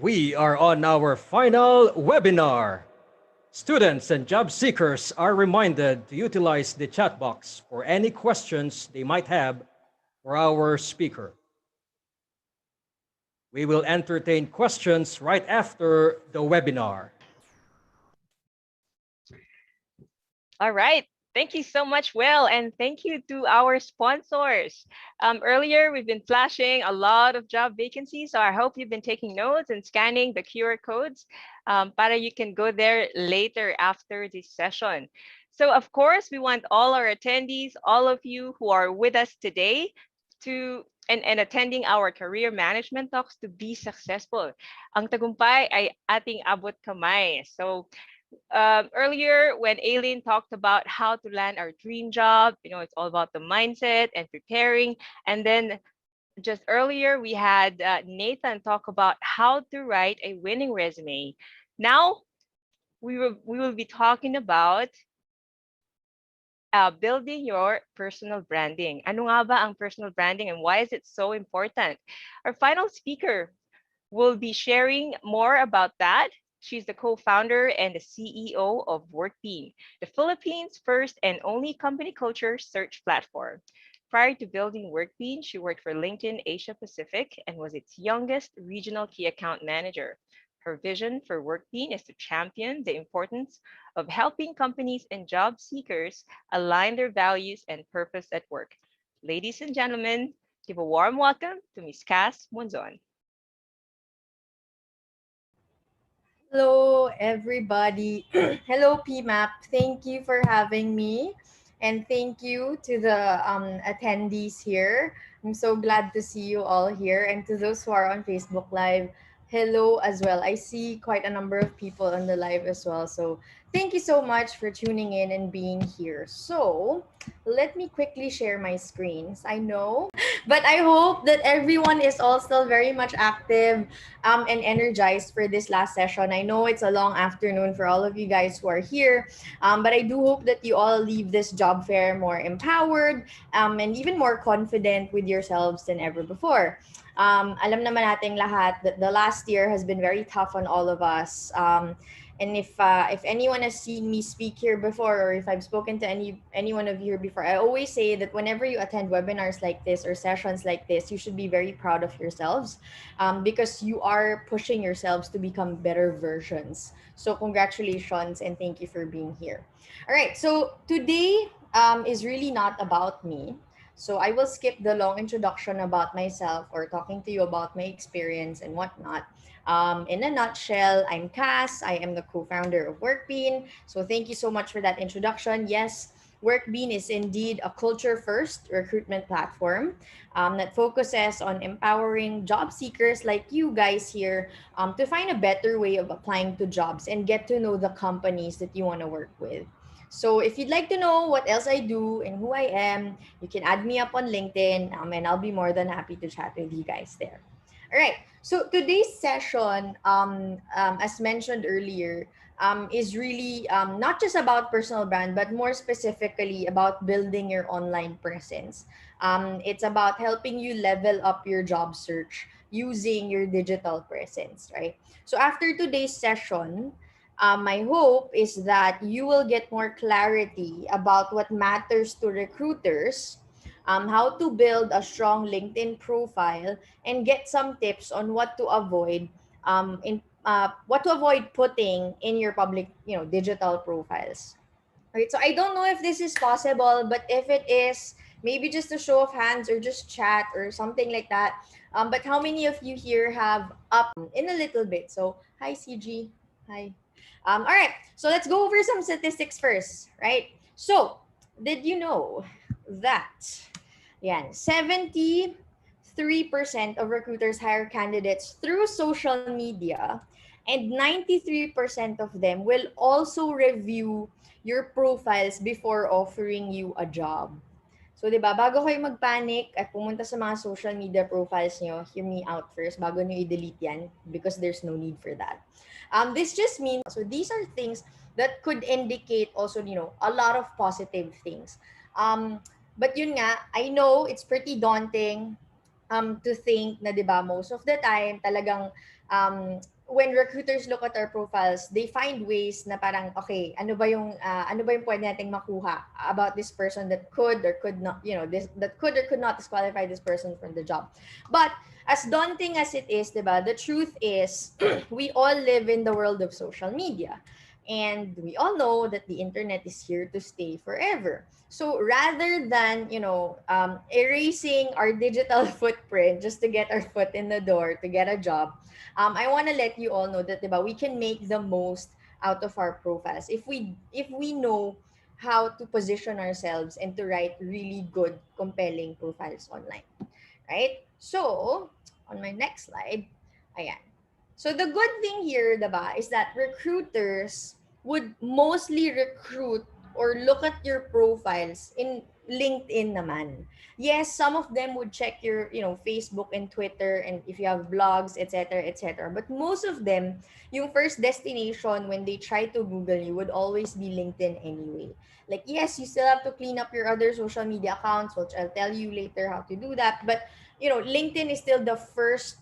We are on our final webinar. Students and job seekers are reminded to utilize the chat box for any questions they might have for our speaker. We will entertain questions right after the webinar. All right. Thank you so much, Will, and thank you to our sponsors. Earlier, we've been flashing a lot of job vacancies, so I hope you've been taking notes and scanning the QR codes para you can go there later after this session. So, of course, we want all our attendees, all of you who are with us today, and attending our career management talks to be successful. Ang tagumpay ay ating abot kamay. So, earlier when Aileen talked about how to land our dream job, it's all about the mindset and preparing. And then just earlier, we had Nathan talk about how to write a winning resume. Now, we will be talking about building your personal branding. Ano nga ba ang personal branding and why is it so important? Our final speaker will be sharing more about that. She's the co-founder and the CEO of WorkBean, the Philippines' first and only company culture search platform. Prior to building WorkBean, she worked for LinkedIn Asia Pacific and was its youngest regional key account manager. Her vision for WorkBean is to champion the importance of helping companies and job seekers align their values and purpose at work. Ladies and gentlemen, give a warm welcome to Ms. Cass Monzon. Hello, everybody. Hello, PMAP. Thank you for having me. And thank you to the attendees here. I'm so glad to see you all here. And to those who are on Facebook Live, hello as well. I see quite a number of people on the live as well. So thank you so much for tuning in and being here. So let me quickly share my screens. I know, but I hope that everyone is all still very much active and energized for this last session. I know it's a long afternoon for all of you guys who are here, but I do hope that you all leave this job fair more empowered and even more confident with yourselves than ever before. Alam naman nating lahat that the last year has been very tough on all of us. And if anyone has seen me speak here before, or if I've spoken to any one of you here before, I always say that whenever you attend webinars like this or sessions like this, you should be very proud of yourselves, because you are pushing yourselves to become better versions. So congratulations and thank you for being here. All right, so today is really not about me. So I will skip the long introduction about myself or talking to you about my experience and whatnot. In a nutshell, I'm Cass. I am the co-founder of WorkBean. So thank you so much for that introduction. Yes, WorkBean is indeed a culture-first recruitment platform that focuses on empowering job seekers like you guys here to find a better way of applying to jobs and get to know the companies that you want to work with. So if you'd like to know what else I do and who I am, you can add me up on LinkedIn, and I'll be more than happy to chat with you guys there. All right. So today's session, as mentioned earlier, is really not just about personal brand, but more specifically about building your online presence. It's about helping you level up your job search using your digital presence, right? So after today's session, my hope is that you will get more clarity about what matters to recruiters, how to build a strong LinkedIn profile, and get some tips on what to avoid what to avoid putting in your public, digital profiles. Right. So I don't know if this is possible, but if it is, maybe just a show of hands or just chat or something like that. But how many of you here have up in a little bit? So hi CG. Hi. All right. So let's go over some statistics first, right? So did you know that 73% of recruiters hire candidates through social media, and 93% of them will also review your profiles before offering you a job. So, di ba, bago kayo magpanic at pumunta sa mga social media profiles nyo, hear me out first, bago nyo i-delete yan, because there's no need for that. This just means, so these are things that could indicate also, a lot of positive things. But yun nga, I know it's pretty daunting. to think na, 'di ba, most of the time talagang when recruiters look at our profiles, they find ways na parang, okay, ano ba yung pwede nating makuha about this person that could or could not, this that could or could not disqualify this person from the job. But as daunting as it is, 'di ba, the truth is we all live in the world of social media. And we all know that the internet is here to stay forever. So rather than, erasing our digital footprint just to get our foot in the door to get a job, I want to let you all know that, diba, we can make the most out of our profiles if we know how to position ourselves and to write really good, compelling profiles online, right? So, on my next slide, ayan. So the good thing here, diba, is that recruiters would mostly recruit or look at your profiles in LinkedIn naman. Yes, some of them would check your, Facebook and Twitter and if you have blogs, etc., etc. But most of them, yung first destination when they try to Google you would always be LinkedIn anyway. Like, yes, you still have to clean up your other social media accounts, which I'll tell you later how to do that. But, LinkedIn is still the first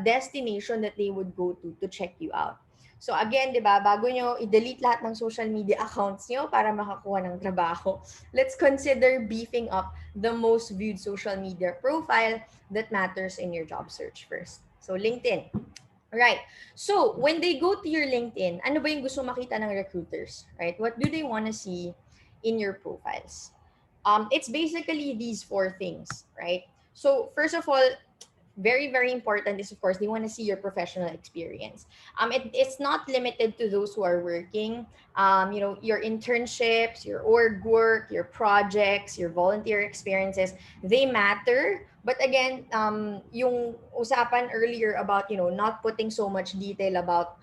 destination that they would go to check you out. So again, 'di ba, bago nyo i-delete lahat ng social media accounts nyo para makakuha ng trabaho, let's consider beefing up the most viewed social media profile that matters in your job search first. So LinkedIn. Right. So, when they go to your LinkedIn, ano ba yung gusto makita ng recruiters, right? What do they want to see in your profiles? It's basically these four things, right? So, first of all, very very important is, of course, they want to see your professional experience. It's not limited to those who are working. Your internships, your org work, your projects, your volunteer experiences, they matter. But again, yung usapan earlier about, not putting so much detail about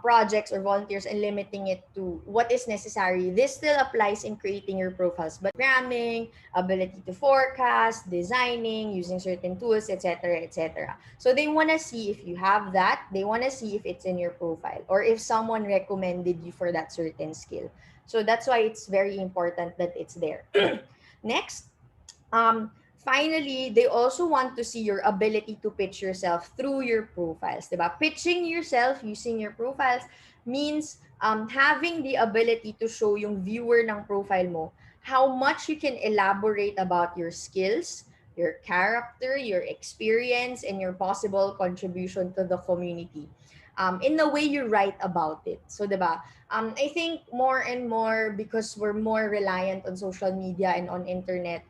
projects or volunteers and limiting it to what is necessary, this still applies in creating your profiles. But programming, ability to forecast, designing, using certain tools, etc., etc. So they want to see if you have that. They want to see if it's in your profile or if someone recommended you for that certain skill. So that's why it's very important that it's there. Next, finally, they also want to see your ability to pitch yourself through your profiles. Diba? Pitching yourself using your profiles means having the ability to show yung viewer ng profile mo how much you can elaborate about your skills, your character, your experience, and your possible contribution to the community. In the way you write about it. So, diba? I think more and more, because we're more reliant on social media and on internet,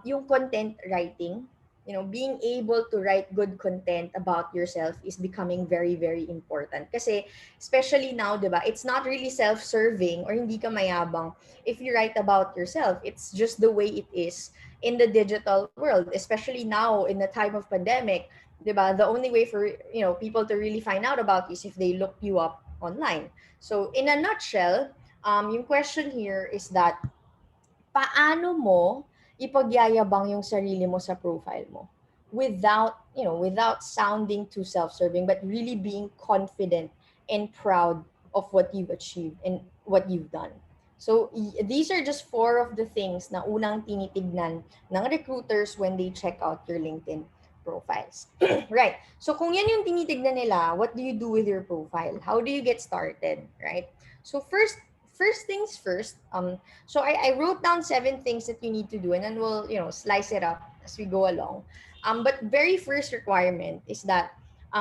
yung content writing, being able to write good content about yourself is becoming very, very important. Kasi, especially now, di ba, it's not really self-serving or hindi ka mayabang if you write about yourself. It's just the way it is in the digital world, especially now in the time of pandemic, di ba? The only way for, people to really find out about you is if they look you up online. So, in a nutshell, yung question here is that, paano mo ipagyayabang yung sarili mo sa profile mo without sounding too self-serving, but really being confident and proud of what you've achieved and what you've done. So these are just four of the things na unang tinitignan ng recruiters when they check out your LinkedIn profiles. Right. So kung yan yung tinitignan nila, what do you do with your profile? How do you get started, right? So first things first. So I wrote down 7 things that you need to do, and then we'll, slice it up as we go along. But very first requirement is that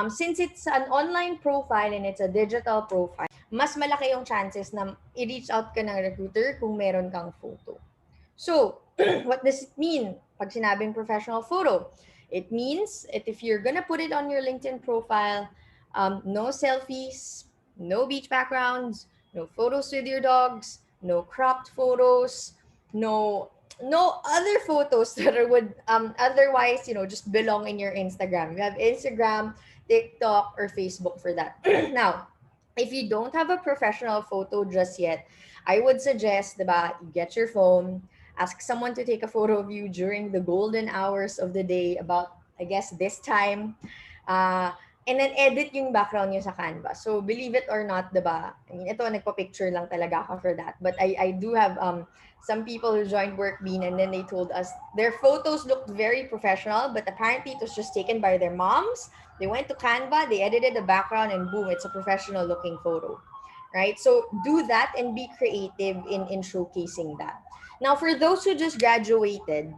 since it's an online profile and it's a digital profile, mas malaki yung chances na i-reach out ka ng recruiter kung meron kang photo. So, what does it mean pag sinabing professional photo? It means that if you're gonna put it on your LinkedIn profile, no selfies, no beach backgrounds, no photos with your dogs, no cropped photos, no other photos that would otherwise, just belong in your Instagram. You have Instagram, TikTok, or Facebook for that. Now, if you don't have a professional photo just yet, I would suggest, diba, you get your phone, ask someone to take a photo of you during the golden hours of the day, about, I guess, this time. Uh, and then edit yung background nyo sa Canva. So, believe it or not, diba? I mean, ito, nagpa-picture lang talaga ako for that. But I do have some people who joined Workbean and then they told us their photos looked very professional, but apparently it was just taken by their moms. They went to Canva, they edited the background, and boom, it's a professional looking photo. Right? So, do that and be creative in showcasing that. Now, for those who just graduated,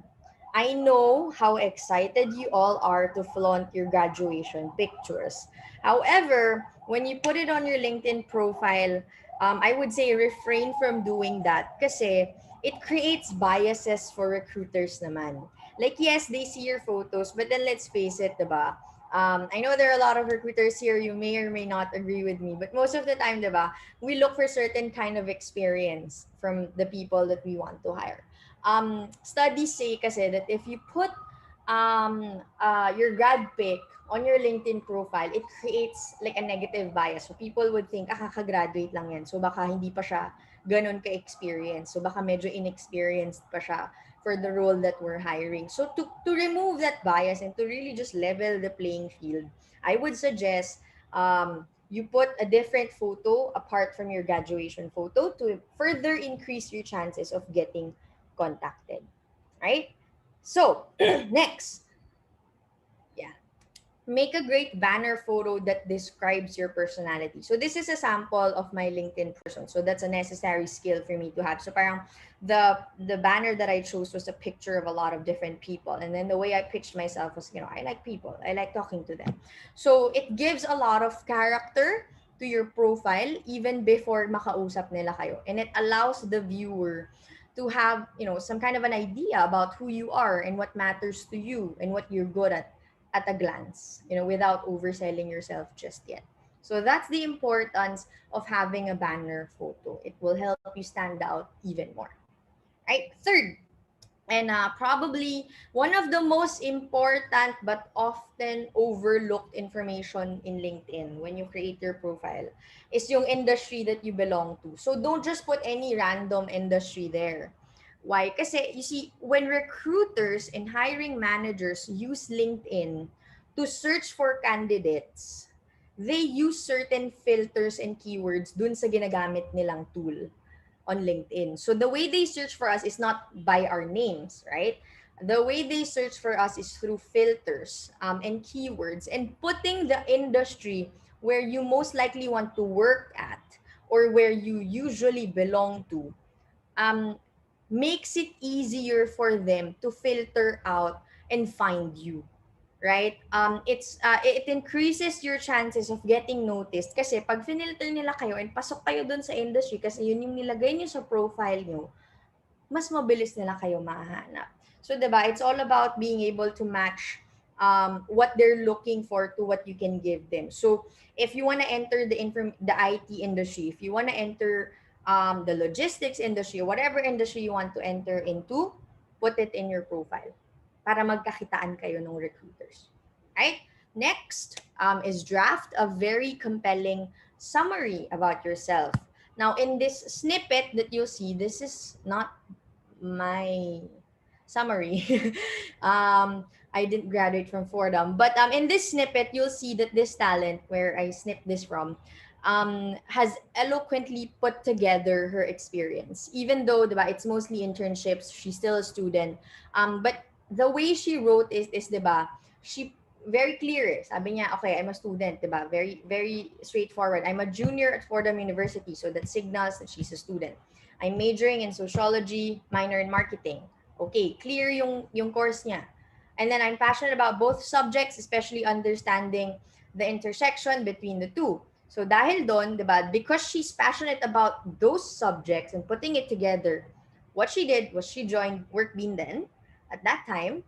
I know how excited you all are to flaunt your graduation pictures. However, when you put it on your LinkedIn profile, I would say refrain from doing that kasi it creates biases for recruiters naman. Like, yes, they see your photos, but then let's face it, diba? I know there are a lot of recruiters here, you may or may not agree with me, but most of the time, diba, we look for certain kind of experience from the people that we want to hire. Studies say kasi that if you put your grad pic on your LinkedIn profile, it creates like a negative bias. So people would think, kakagraduate lang yan. So baka hindi pa siya ganun ka-experience. So baka medyo inexperienced pa siya for the role that we're hiring. So to remove that bias and to really just level the playing field, I would suggest you put a different photo apart from your graduation photo to further increase your chances of getting contacted, right? So, next, yeah, make a great banner photo that describes your personality. So this is a sample of my LinkedIn person. So that's a necessary skill for me to have. So parang the banner that I chose was a picture of a lot of different people. And then the way I pitched myself was, I like people. I like talking to them. So it gives a lot of character to your profile even before makausap nila kayo. And it allows the viewer to have, some kind of an idea about who you are and what matters to you and what you're good at a glance, without overselling yourself just yet. So that's the importance of having a banner photo. It will help you stand out even more. Right? Third, and probably one of the most important but often overlooked information in LinkedIn when you create your profile is yung industry that you belong to. So don't just put any random industry there. Why? Kasi you see, when recruiters and hiring managers use LinkedIn to search for candidates, they use certain filters and keywords dun sa ginagamit nilang tool on LinkedIn. So the way they search for us is not by our names, right? The way they search for us is through filters and keywords and putting the industry where you most likely want to work at or where you usually belong to um, makes it easier for them to filter out and find you, right? It increases your chances of getting noticed kasi pag finilter nila kayo and pasok kayo dun sa industry kasi yun yung nilagay nyo sa profile nyo, mas mabilis nila kayo mahanap. So, diba, it's all about being able to match what they're looking for to what you can give them. So, if you want to enter the IT industry, if you want to enter the logistics industry, whatever industry you want to enter into, put it in your profile para magkakitaan kayo ng recruiters. Right? Next is draft a very compelling summary about yourself. Now, in this snippet that you'll see, this is not my summary. I didn't graduate from Fordham, but in this snippet, you'll see that this talent, where I snipped this from, has eloquently put together her experience. Even though, diba, it's mostly internships, she's still a student. But the way she wrote is diba, she very clear eh. Sabi niya, okay, I'm a student, diba? Very, very straightforward. I'm a junior at Fordham University, so that signals that she's a student. I'm majoring in sociology, minor in marketing. Okay, clear yung course niya. And then I'm passionate about both subjects, especially understanding the intersection between the two. So dahil doon, diba, because she's passionate about those subjects and putting it together, what she did was she joined Workbean then, at that time,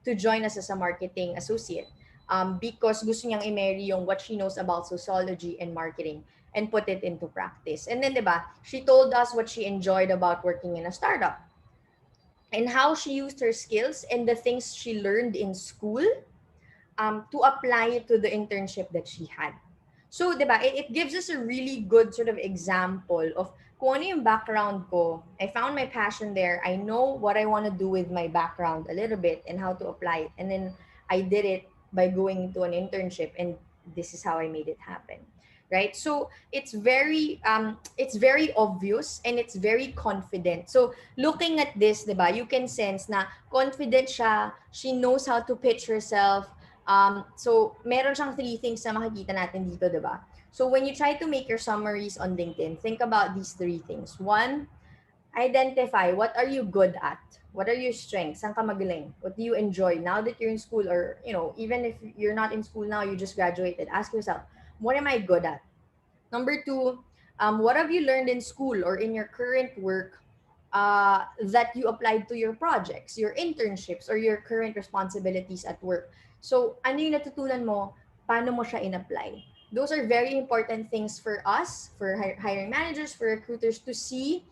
to join us as a marketing associate. Because gusto niyang i-marry yung what she knows about sociology and marketing and put it into practice. And then, diba, she told us what she enjoyed about working in a startup and how she used her skills and the things she learned in school to apply it to the internship that she had. So, diba, it gives us a really good sort of example of kung ano yung background ko. I found my passion there. I know what I want to do with my background a little bit and how to apply it. And then I did it by going into an internship, and this is how I made it happen. Right? So it's very obvious and it's very confident. So looking at this, 'di ba, you can sense na confident siya, she knows how to pitch herself. So meron siyang three things na makikita natin dito, 'di ba? So when you try to make your summaries on LinkedIn, think about these three things. One, identify what are you good at? What are your strengths? Saan ka magaling? What do you enjoy now that you're in school, or even if you're not in school now, you just graduated. Ask yourself, what am I good at? Number two, what have you learned in school or in your current work that you applied to your projects, your internships, or your current responsibilities at work? So, ano yung natutunan mo? Paano mo siya in-apply? Those are very important things for us, for hiring managers, for recruiters to see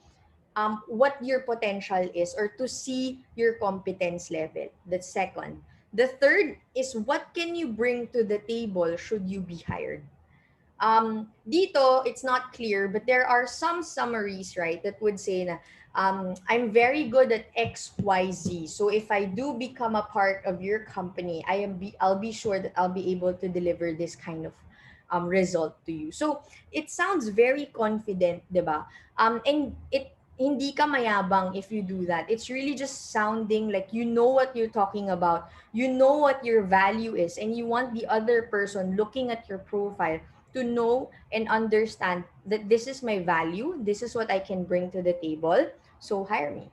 what your potential is, or to see your competence level. That's second. The third is, what can you bring to the table should you be hired? Dito, it's not clear, but there are some summaries, right, that would say na, I'm very good at XYZ. So if I do become a part of your company, I'll be sure that I'll be able to deliver this kind of result to you. So it sounds very confident, 'di ba? And hindi ka mayabang if you do that. It's really just sounding like you know what you're talking about. You know what your value is, and you want the other person looking at your profile to know and understand that this is my value, this is what I can bring to the table, so hire me.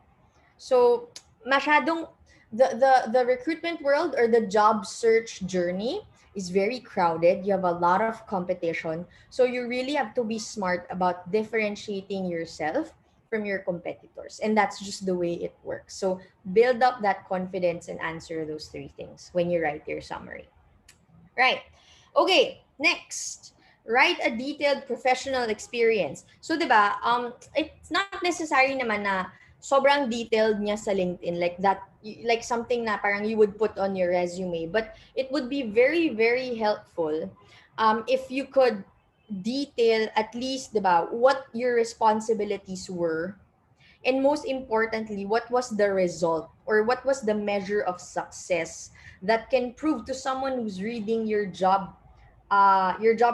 So masyadong the recruitment world, or the job search journey, is very crowded. You have a lot of competition. So you really have to be smart about differentiating yourself from your competitors. And that's just the way it works. So build up that confidence and answer those three things when you write your summary. Right. Okay, next. Write a detailed professional experience. So, 'di ba? It's not necessary naman na sobrang detailed niya sa LinkedIn, like that, like something na parang you would put on your resume, but it would be very very helpful if you could detail at least, 'di ba, what your responsibilities were, and most importantly, what was the result, or what was the measure of success that can prove to someone who's reading your job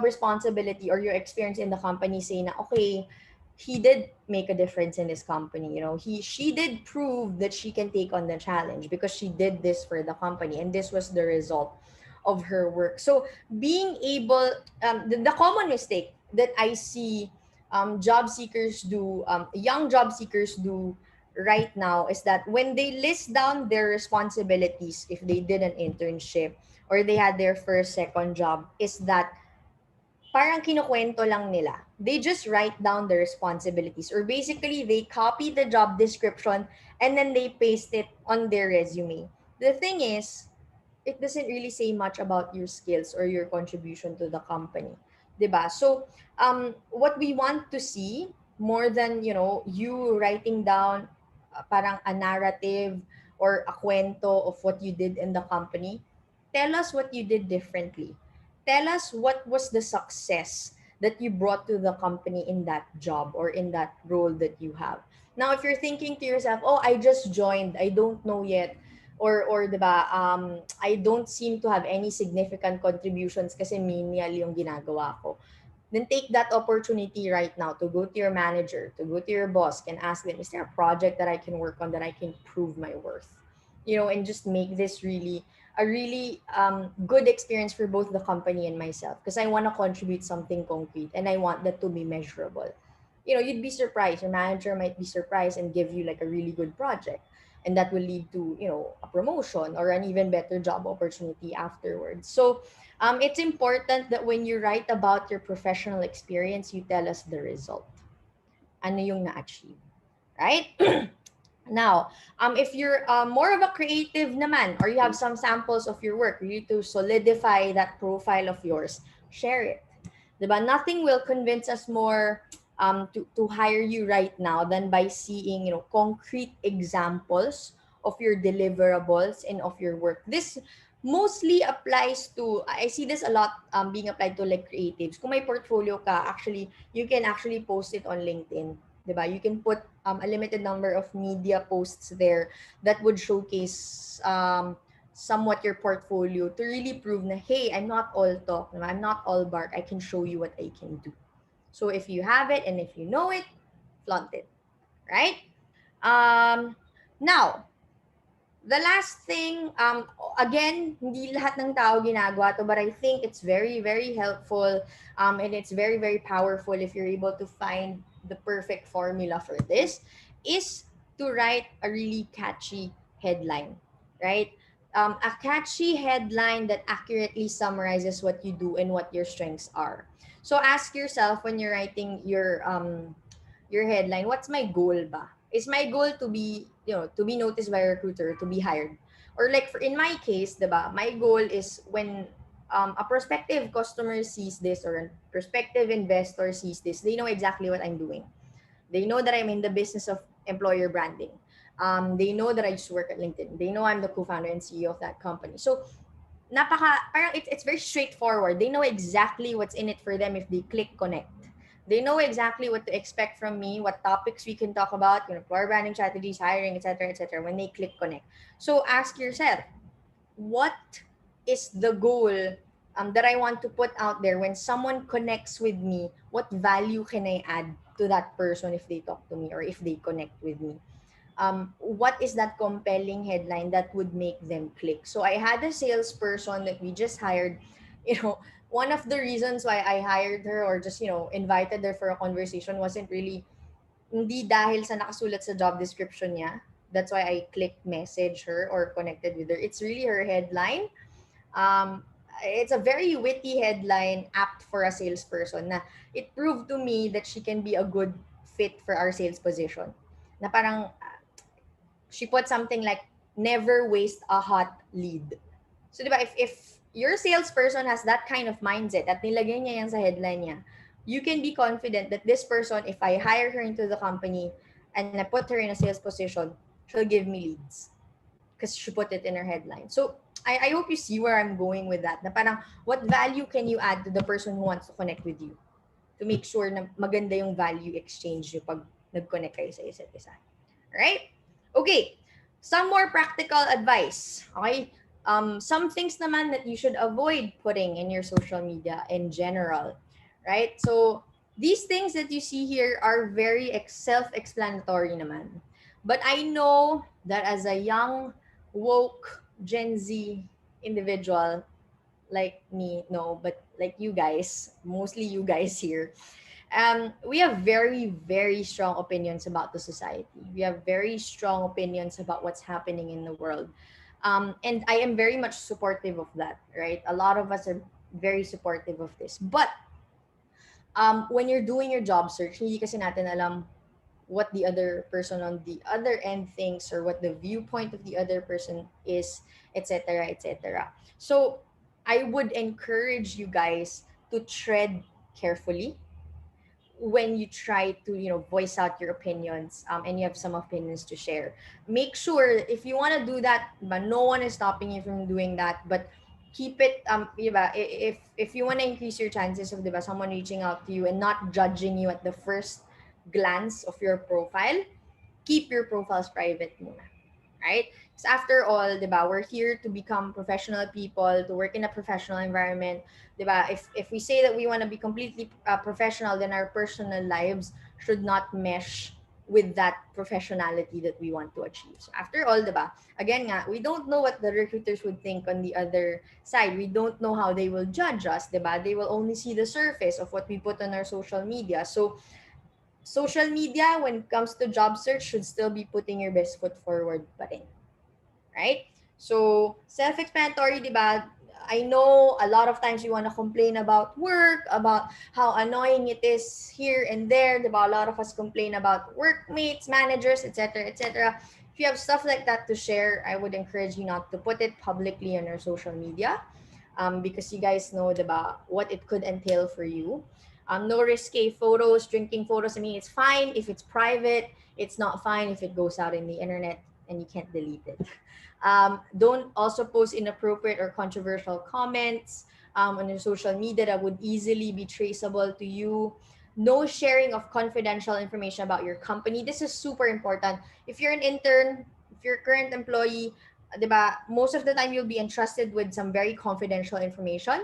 responsibility or your experience in the company, saying na, okay, he did make a difference in this company. She did prove that she can take on the challenge because she did this for the company, and this was the result of her work. So being able, the common mistake that I see job seekers do, young job seekers do right now, is that when they list down their responsibilities, if they did an internship or they had their first, second job, is that parang kinukwento lang nila. They just write down the responsibilities, or basically they copy the job description and then they paste it on their resume. The thing is, it doesn't really say much about your skills or your contribution to the company. 'Di ba? So, what we want to see, more than, you writing down parang a narrative or a kwento of what you did in the company, tell us what you did differently. Tell us what was the success that you brought to the company in that job or in that role that you have. Now, if you're thinking to yourself, oh, I just joined, I don't know yet, or 'di ba, I don't seem to have any significant contributions kasi menial yung ginagawa ko, then take that opportunity right now to go to your manager, to go to your boss, and ask them, is there a project that I can work on that I can prove my worth? And just make this really a really good experience for both the company and myself, because I want to contribute something concrete and I want that to be measurable. You'd be surprised. Your manager might be surprised and give you like a really good project, and that will lead to a promotion or an even better job opportunity afterwards. So it's important that when you write about your professional experience, you tell us the result. Ano yung na-achieve, right? Now, if you're more of a creative naman, or you have some samples of your work, you need to solidify that profile of yours, share it. Diba? Nothing will convince us more to hire you right now than by seeing, concrete examples of your deliverables and of your work. This mostly applies to, I see this a lot being applied to like creatives. Kung may portfolio ka, actually, you can actually post it on LinkedIn. Diba? You can put a limited number of media posts there that would showcase somewhat your portfolio to really prove na, hey, I'm not all talk, I'm not all bark, I can show you what I can do. So if you have it and if you know it, flaunt it, right? Um, Now, the last thing, again, hindi lahat ng tao ginagawa to, but I think it's very, very helpful, and it's very, very powerful if you're able to find the perfect formula for this, is to write a really catchy headline, right? A catchy headline that accurately summarizes what you do and what your strengths are. So ask yourself when you're writing your headline, what's my goal ba? Is my goal to be, to be noticed by a recruiter, to be hired? Or like for in my case, diba, my goal is when a prospective customer sees this or a prospective investor sees this, they know exactly what I'm doing. They know that I'm in the business of employer branding. They know that I used to work at LinkedIn. They know I'm the co-founder and CEO of that company. So parang it's very straightforward. They know exactly what's in it for them if they click connect. They know exactly what to expect from me, what topics we can talk about, employer branding strategies, hiring, etc., when they click connect. So ask yourself, what is the goal that I want to put out there when someone connects with me? What value can I add to that person if they talk to me or if they connect with me? What is that compelling headline that would make them click? So I had a salesperson that we just hired. You know, one of the reasons why I hired her or just, invited her for a conversation wasn't really, hindi dahil sa nakasulat sa job description niya. That's why I clicked message her or connected with her. It's really her headline. Um, it's a very witty headline apt for a salesperson na it proved to me that she can be a good fit for our sales position. Na parang she put something like never waste a hot lead. So, di ba, if your salesperson has that kind of mindset at nilagay niya yan sa headline niya, you can be confident that this person, if I hire her into the company and I put her in a sales position, she'll give me leads because she put it in her headline. So, I hope you see where I'm going with that. Na parang, what value can you add to the person who wants to connect with you to make sure na maganda yung value exchange nyo pag nag-connect kayo sa isa't isa. Right? Okay. Some more practical advice. Okay? Some things naman that you should avoid putting in your social media in general. Right? So, these things that you see here are very self-explanatory naman. But I know that as a young, woke, Gen Z individual, like me, no, but like you guys, mostly you guys here, we have very, very strong opinions about the society. We have very strong opinions about what's happening in the world. And I am very much supportive of that, right? A lot of us are very supportive of this. But when you're doing your job search, hindi kasi natin alam what the other person on the other end thinks or what the viewpoint of the other person is, etc., etc. So I would encourage you guys to tread carefully when you try to, voice out your opinions, and you have some opinions to share. Make sure if you want to do that, but no one is stopping you from doing that, but keep it, diba, if you want to increase your chances of, diba, someone reaching out to you and not judging you at the first glance of your profile, keep your profiles private muna, right? Because after all, diba, we're here to become professional people, to work in a professional environment, diba? If we say that we want to be completely professional, then our personal lives should not mesh with that professionality that we want to achieve. So after all, diba, again nga, we don't know what the recruiters would think on the other side. We don't know how they will judge us, diba? They will only see the surface of what we put on our social media. So social media, when it comes to job search, should still be putting your best foot forward pa rin. Right? So, self-explanatory, di ba? I know a lot of times you want to complain about work, about how annoying it is here and there. Di ba? A lot of us complain about workmates, managers, etc., etc. If you have stuff like that to share, I would encourage you not to put it publicly on your social media, because you guys know, di ba, what it could entail for you. No risque photos, drinking photos. I mean, it's fine if it's private. It's not fine if it goes out in the internet and you can't delete it. Don't also post inappropriate or controversial comments on your social media that would easily be traceable to you. No sharing of confidential information about your company. This is super important. If you're an intern, if you're a current employee, diba, most of the time you'll be entrusted with some very confidential information.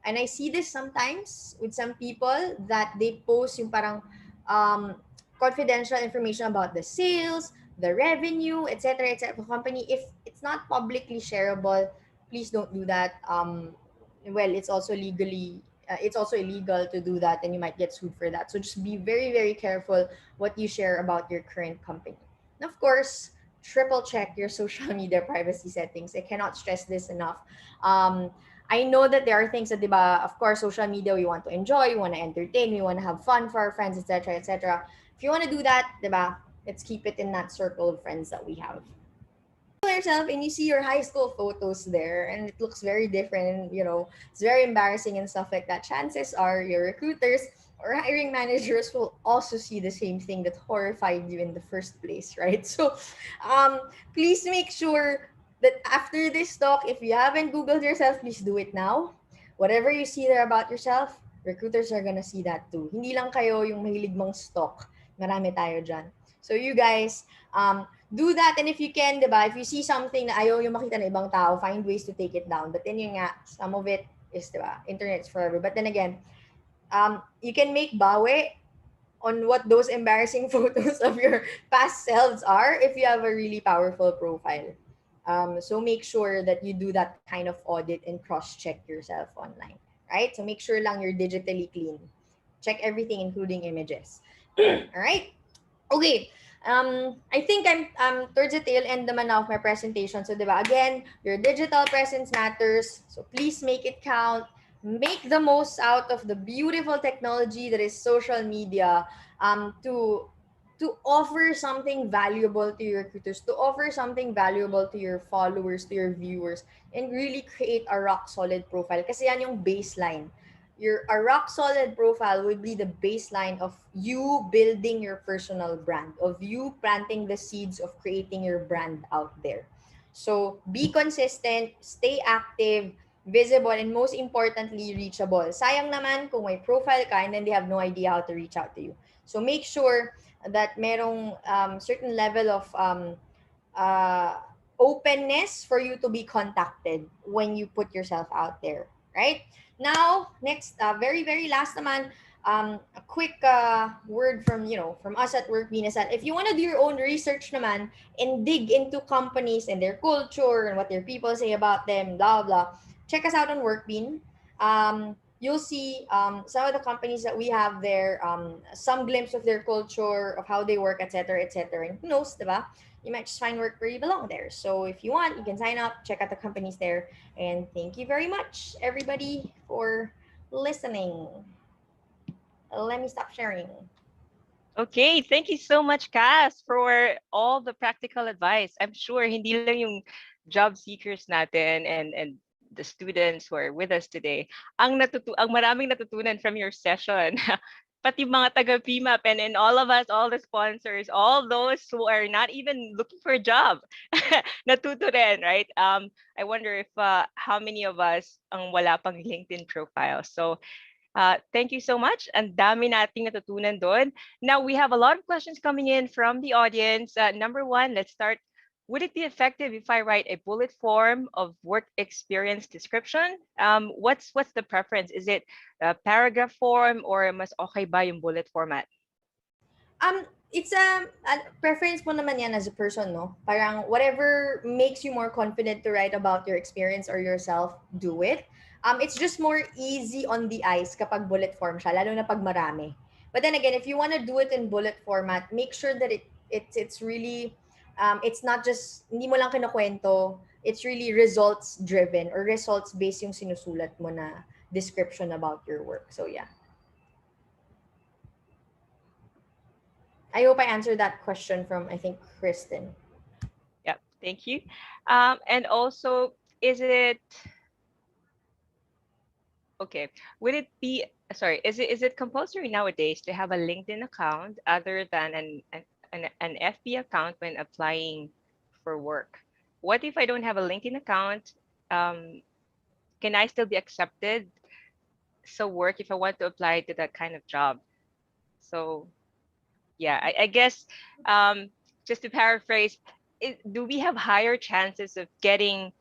And I see this sometimes with some people that they post yung parang um, confidential information about the sales, the revenue, etc., of the company. If it's not publicly shareable, please don't do that. Well, it's also illegal to do that, and you might get sued for that. So just be very, very careful what you share about your current company. And of course, triple check your social media privacy settings. I cannot stress this enough. Um, I know that there are things that, diba, of course, social media, we want to enjoy, we want to entertain, we want to have fun for our friends, etc., etc. If you want to do that, diba, let's keep it in that circle of friends that we have. Yourself and you see your high school photos there and it looks very different and it's very embarrassing and stuff like that, chances are your recruiters or hiring managers will also see the same thing that horrified you in the first place, right? So please make sure that after this talk, if you haven't googled yourself, please do it now. Whatever you see there about yourself, recruiters are gonna see that too. Hindi lang kayo yung mahilig mong stalk, marami tayo dyan. So you guys, do that. And if you can, diba, if you see something na ayaw yung makita ng ibang tao, find ways to take it down. But then yun nga, some of it is, diba, internet's forever. But then again, you can make bawi on what those embarrassing photos of your past selves are if you have a really powerful profile. So make sure that you do that kind of audit and cross-check yourself online, right? So make sure lang you're digitally clean. Check everything, including images. All right? Okay. I think I'm towards the tail end naman now of my presentation. So, diba, again, your digital presence matters. So, please make it count. Make the most out of the beautiful technology that is social media to offer something valuable to your recruiters, to offer something valuable to your followers, to your viewers, and really create a rock solid profile. Kasi yan yung baseline. A rock solid profile would be the baseline of you building your personal brand, of you planting the seeds of creating your brand out there. So be consistent, stay active, visible, and most importantly, reachable. Sayang naman kung may profile ka and then they have no idea how to reach out to you. So make sure that merong certain level of uh, openness for you to be contacted when you put yourself out there, right? Now, next, very, very last naman, a quick word from, from us at Workbean is that if you want to do your own research naman and dig into companies and their culture and what their people say about them, blah, blah, check us out on Workbean. You'll see some of the companies that we have there, some glimpse of their culture, of how they work, etc., etc. And who knows, diba? You might just find work where you belong there. So if you want, you can sign up, check out the companies there. And thank you very much, everybody, for listening. Let me stop sharing. Okay, thank you so much, Cass, for all the practical advice. I'm sure hindi lang yung job seekers natin and the students who are with us today ang maraming natutunan from your session. Pati mga taga PMAP and all of us, all the sponsors, all those who are not even looking for a job, natuto rin, right? I wonder if how many of us ang wala pang LinkedIn profile. So thank you so much. Ang dami nating natutunan doon. Now, we have a lot of questions coming in from the audience. Number one, let's start. Would it be effective if I write a bullet form of work experience description? What's the preference? Is it a paragraph form or mas okay ba yung bullet format? It's a preference mo naman yan as a person, no? Parang whatever makes you more confident to write about your experience or yourself, do it. It's just more easy on the eyes kapag bullet form siya, lalo na pag marami. But then again, if you want to do it in bullet format, make sure that it's really it's not just hindi mo lang kinukwento, it's really results driven or results based yung sinusulat mo na description about your work. So yeah. I hope I answered that question from, I think, Kristen. Yep, thank you. And also, is it okay? Would it be is it compulsory nowadays to have a LinkedIn account other than an FB account when applying for work? What if I don't have a LinkedIn account? Can I still be accepted? So work if I want to apply to that kind of job. So yeah, I guess just to paraphrase, do we have higher chances of getting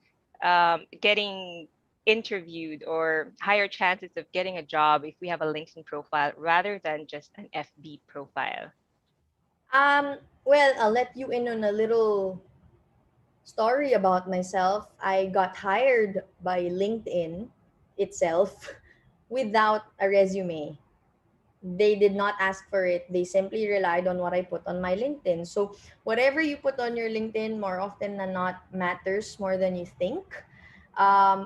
interviewed or higher chances of getting a job if we have a LinkedIn profile rather than just an FB profile? Well, I'll let you in on a little story about myself. I got hired by LinkedIn itself without a resume. They did not ask for it. They simply relied on what I put on my LinkedIn. So whatever you put on your LinkedIn more often than not matters more than you think.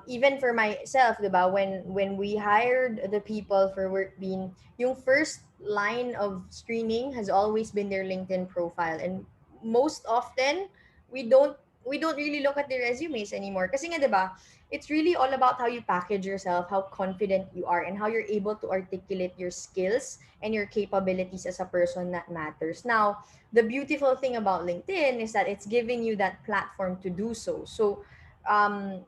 Even for myself, diba, when we hired the people for WorkBean, yung first line of screening has always been their LinkedIn profile. And most often, we don't we don't really look at the resumes anymore. Kasi nga, diba, it's really all about how you package yourself, how confident you are, and how you're able to articulate your skills and your capabilities as a person that matters. Now, the beautiful thing about LinkedIn is that it's giving you that platform to do so. So,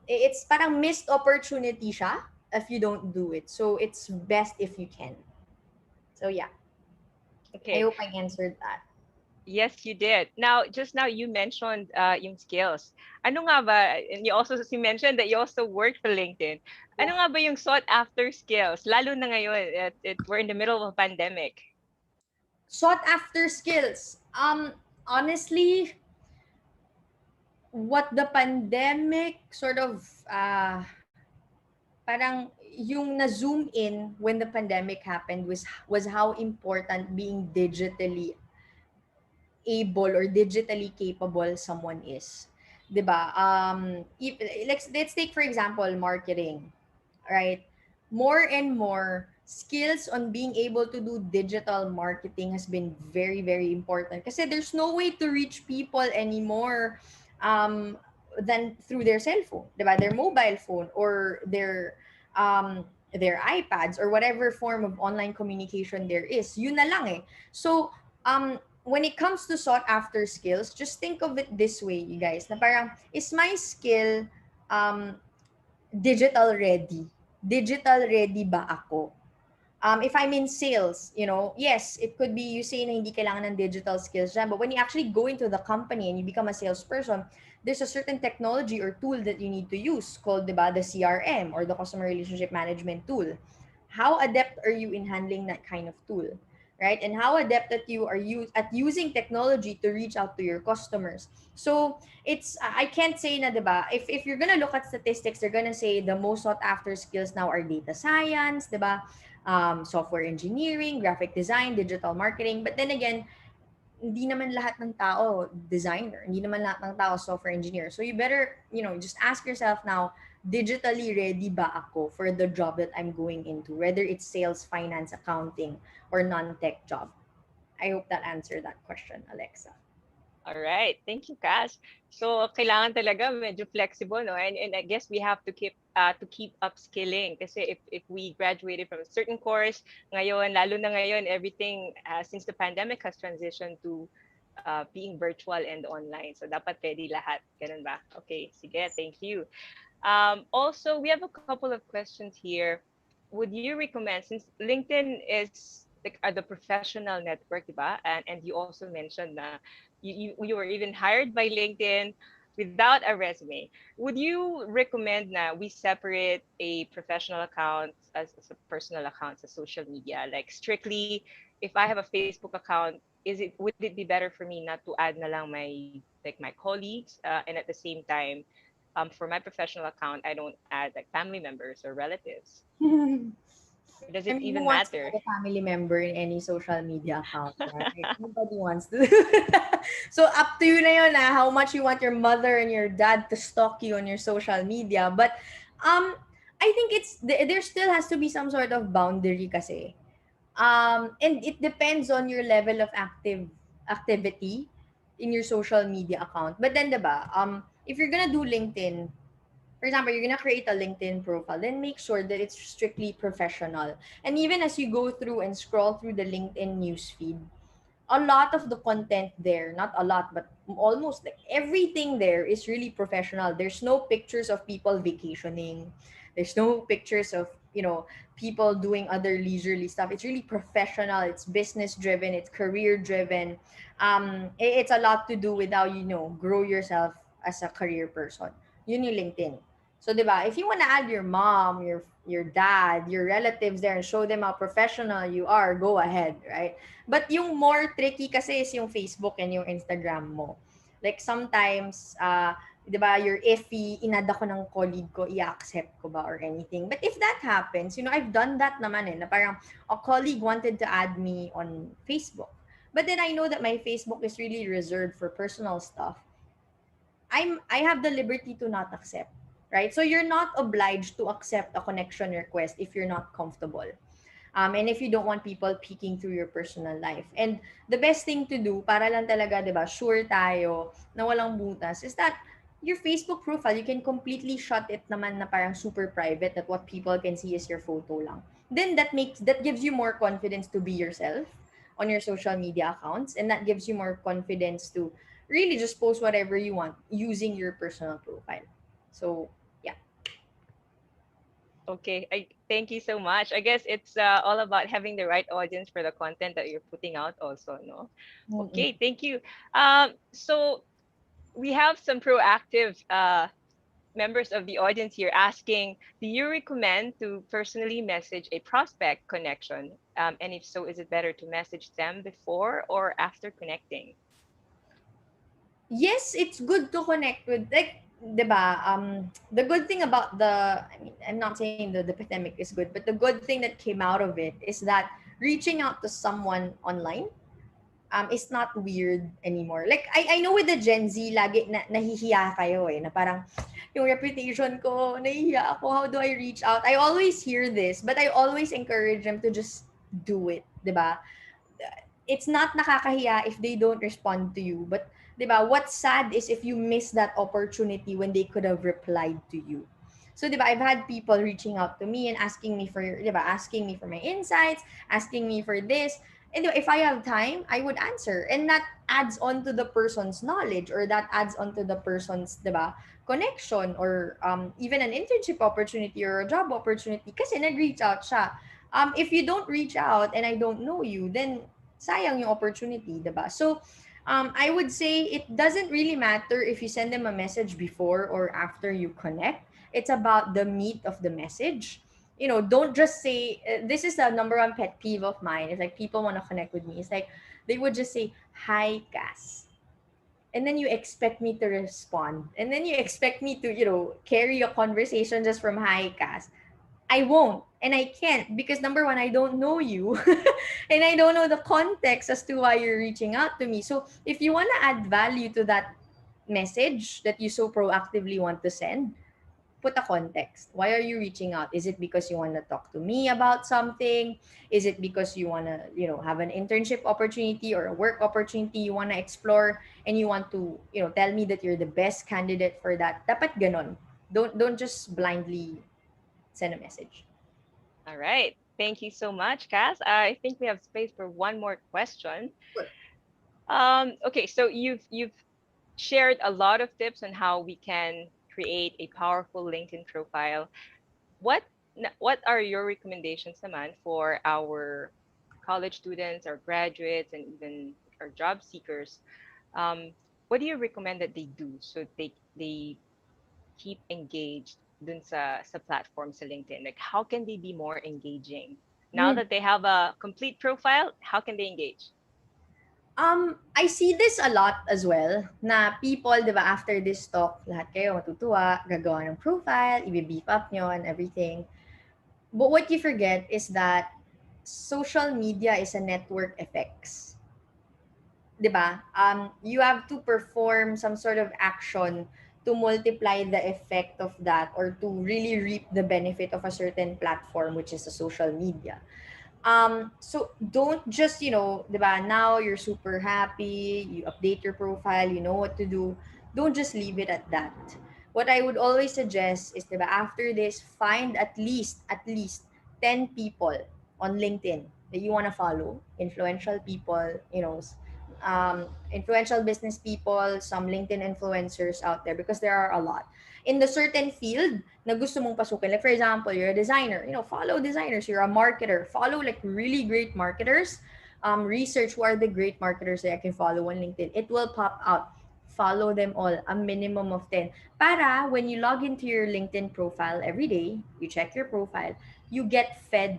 it's parang missed opportunity siya if you don't do it. So, it's best if you can. So, yeah, I Okay. hope I answered that. Yes, you did. Now, just now you mentioned yung skills. Ano nga ba, and you mentioned that you also work for LinkedIn. Ano nga ba yung sought after skills? Lalo na ngayon, we're in the middle of a pandemic. Sought after skills. Honestly, what the pandemic sort of parang yung na-zoom in when the pandemic happened was how important being digitally able or digitally capable someone is. 'Di ba? If, let's take for example marketing, right? More and more skills on being able to do digital marketing has been very very important kasi there's no way to reach people anymore um than through their cell phone, 'di ba? Their mobile phone or their iPads or whatever form of online communication there is. Yun na lang eh. So when it comes to sought after skills, just think of it this way, you guys. Na parang, is my skill um, digital ready? Digital ready ba ako? If I'm in sales, yes, it could be you say na hindi kailangan ng digital skills dyan, but when you actually go into the company and you become a salesperson, there's a certain technology or tool that you need to use called, diba, the CRM or the customer relationship management tool. How adept are you in handling that kind of tool? Right? And how adept that you are at using technology to reach out to your customers. So I can't say na, diba, if you're gonna look at statistics, they're gonna say the most sought after skills now are data science, diba? Software engineering, graphic design, digital marketing. But then again, hindi naman lahat ng tao designer. Hindi naman lahat ng tao software engineer. So you better, just ask yourself now, digitally ready ba ako for the job that I'm going into, whether it's sales, finance, accounting, or non-tech job? I hope that answered that question, Alexa. All right. Thank you, Cass. So, kailangan talaga medyo flexible, no? And I guess we have to keep upskilling kasi if we graduated from a certain course, ngayon, lalo na ngayon, everything since the pandemic has transitioned to being virtual and online. So, dapat ready lahat. Ganun ba? Okay, sige. Thank you. Also, we have a couple of questions here. Would you recommend, since LinkedIn is like the professional network, diba? And you also mentioned na you were even hired by LinkedIn without a resume. Would you recommend na we separate a professional account as a personal account as social media? Like strictly, if I have a Facebook account, would it be better for me not to add na lang my colleagues and at the same time for my professional account, I don't add like family members or relatives. Or does I it mean, who even wants to matter? have a family member in any social media account, right? Nobody wants to. So up to you na yun, how much you want your mother and your dad to stalk you on your social media. But um, I think there still has to be some sort of boundary kasi. And it depends on your level of activity in your social media account. But then, diba, if you're gonna do LinkedIn, for example, you're gonna create a LinkedIn profile, then make sure that it's strictly professional. And even as you go through and scroll through the LinkedIn newsfeed, a lot of the content there, not a lot, but almost like everything there is really professional. There's no pictures of people vacationing. There's no pictures of, people doing other leisurely stuff. It's really professional, it's business driven, it's career driven. It's a lot to do with how grow yourself as a career person. Yun yung LinkedIn. So, di ba, if you want to add your mom, your dad, your relatives there and show them how professional you are, go ahead, right? But yung more tricky kasi is yung Facebook and yung Instagram mo. Like sometimes, 'di ba, you're iffy, inad ako ng colleague ko, i-accept ko ba or anything. But if that happens, I've done that naman na parang a colleague wanted to add me on Facebook. But then I know that my Facebook is really reserved for personal stuff. I have the liberty to not accept, right? So you're not obliged to accept a connection request if you're not comfortable. And if you don't want people peeking through your personal life. And the best thing to do, para lang talaga, di ba, sure tayo na walang butas, is that your Facebook profile, you can completely shut it naman na parang super private, that what people can see is your photo lang. Then that gives you more confidence to be yourself on your social media accounts, and that gives you more confidence to really just post whatever you want using your personal profile. So, yeah. Okay, I thank you so much. I guess it's all about having the right audience for the content that you're putting out also, no? Mm-mm. Okay, thank you. So we have some proactive members of the audience here asking, do you recommend to personally message a prospect connection? And if so, is it better to message them before or after connecting? Yes, it's good to connect with, like, 'di ba? The good thing about I'm not saying the pandemic is good, but the good thing that came out of it is that reaching out to someone online is not weird anymore. Like, I know with the Gen Z, lagi nahihiya kayo na parang yung reputation ko, nahihiya ako, how do I reach out? I always hear this, but I always encourage them to just do it, 'di ba? It's not nakakahiya if they don't respond to you, but 'di ba, what's sad is if you miss that opportunity when they could have replied to you. So 'di ba, I've had people reaching out to me and asking me for, 'di ba, asking me for my insights, asking me for this. And 'di ba, if I have time, I would answer. And that adds on to the person's knowledge, or that adds on to the person's, 'di ba, connection, or even an internship opportunity or a job opportunity kasi nag-reach out siya. If you don't reach out and I don't know you, then sayang yung opportunity, diba? So, I would say it doesn't really matter if you send them a message before or after you connect. It's about the meat of the message. Don't just say, this is the number one pet peeve of mine. It's like people want to connect with me. It's like they would just say, "Hi, Cass." And then you expect me to respond. And then you expect me to, carry a conversation just from "Hi, Cass." I won't, and I can't, because number one, I don't know you and I don't know the context as to why you're reaching out to me. So if you want to add value to that message that you so proactively want to send, put a context. Why are you reaching out? Is it because you want to talk to me about something? Is it because you want to, have an internship opportunity or a work opportunity you want to explore, and you want to, tell me that you're the best candidate for that? Dapat ganon. Don't just blindly send a message. All right. Thank you so much, Cass. I think we have space for one more question. Sure. Okay, so you've shared a lot of tips on how we can create a powerful LinkedIn profile. What what are your recommendations, naman, for our college students, our graduates, and even our job seekers? What do you recommend that they do so they keep engaged dun sa platform sa LinkedIn? Like, how can they be more engaging? Now Mm. that they have a complete profile, how can they engage? I see this a lot as well, na people, di ba, after this talk, lahat kayo matutuwa, gagawa ng profile, i-beef up nyo and everything. But what you forget is that social media is a network effects. Di ba? You have to perform some sort of action to multiply the effect of that, or to really reap the benefit of a certain platform, which is a social media. So don't just, 'di ba, now you're super happy, you update your profile, you know what to do. Don't just leave it at that. What I would always suggest is, 'di ba, after this, find at least 10 people on LinkedIn that you want to follow, influential people, influential business people, some LinkedIn influencers out there because there are a lot. In the certain field na gusto mong pasukin, like for example, you're a designer, follow designers. You're a marketer, follow like really great marketers. Research who are the great marketers that I can follow on LinkedIn. It will pop out. Follow them all, a minimum of 10. Para when you log into your LinkedIn profile every day, you check your profile, you get fed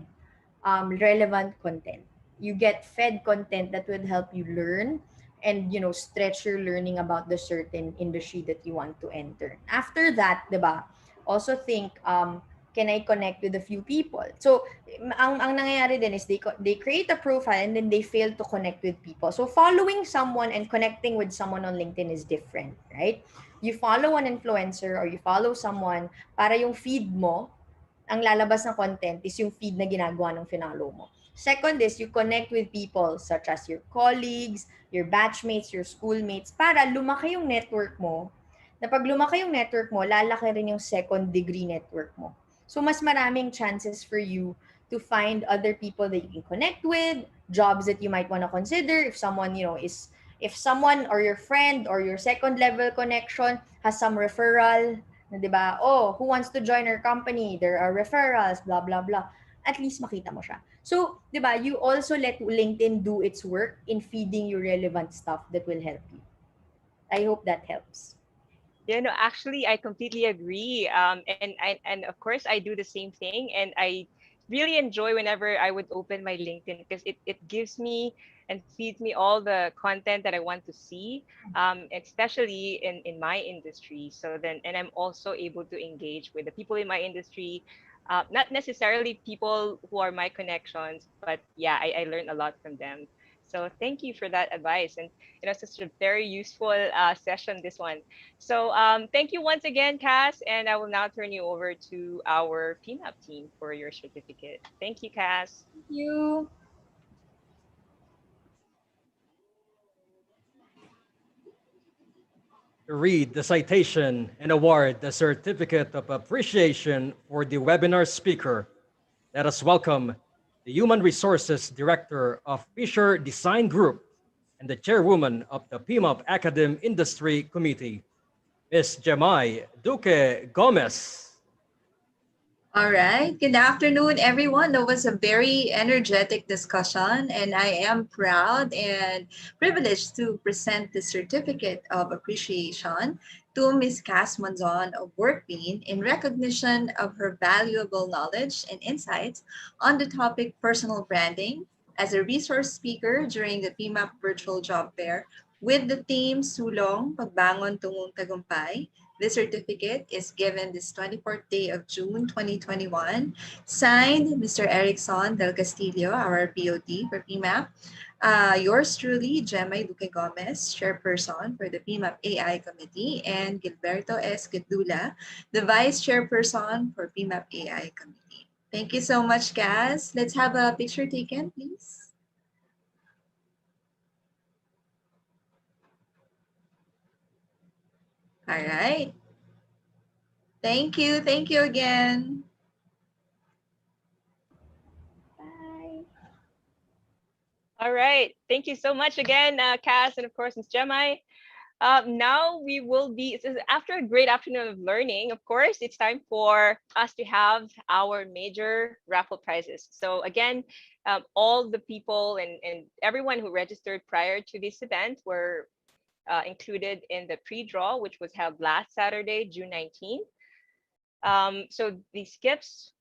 relevant content. You get fed content that would help you learn and stretch your learning about the certain industry that you want to enter. After that, 'di ba? Also think can I connect with a few people? So ang nangyayari din is they create a profile and then they fail to connect with people. So following someone and connecting with someone on LinkedIn is different, right? You follow an influencer or you follow someone para yung feed mo ang lalabas na content is yung feed na ginagawa ng finalo mo. Second is you connect with people such as your colleagues, your batchmates, your schoolmates para lumaki yung network mo. Na pag lumaki yung network mo, lalaki rin yung second degree network mo. So mas maraming chances for you to find other people that you can connect with, jobs that you might want to consider if someone, if someone or your friend or your second level connection has some referral na 'di ba? Oh, who wants to join our company? There are referrals, blah blah blah. At least makita mo siya. So, 'di ba, you also let LinkedIn do its work in feeding you relevant stuff that will help you. I hope that helps. Yeah, no, actually, I completely agree. And of course, I do the same thing, and I really enjoy whenever I would open my LinkedIn because it gives me and feeds me all the content that I want to see, especially in my industry. So then, and I'm also able to engage with the people in my industry, not necessarily people who are my connections, but yeah, I learn a lot from them. So thank you for that advice, and such a very useful session, this one. So thank you once again, Cass, and I will now turn you over to our PMAP team for your certificate. Thank you, Cass. Thank you. To read the citation and award the certificate of appreciation for the webinar speaker, let us welcome the Human Resources Director of Fisher Design Group and the Chairwoman of the PMAP Academy Industry Committee, Ms. Jamai Duque Gomez. All right. Good afternoon, everyone. That was a very energetic discussion, and I am proud and privileged to present the certificate of appreciation to Ms. Cass Monzon of Workbean in recognition of her valuable knowledge and insights on the topic personal branding as a resource speaker during the PMAP Virtual Job Fair with the theme SULONG, Pagbangon Tungong Tagumpay. This certificate is given this 24th day of June 2021. Signed, Mr. Erickson Del Castillo, our POT for PMAP. Yours truly, Gemma Duque Gomez, Chairperson for the PMAP AI Committee, and Gilberto S. Gedula, the Vice Chairperson for PMAP AI Committee. Thank you so much, Cass. Let's have a picture taken, please. All right. Thank you. Thank you again. Bye. All right. Thank you so much again, Cass, and of course, Ms. Gemai. Now we will be, after a great afternoon of learning, of course, it's time for us to have our major raffle prizes. So again, all the people and everyone who registered prior to this event were included in the pre-draw, which was held last Saturday, June 19th. So these gifts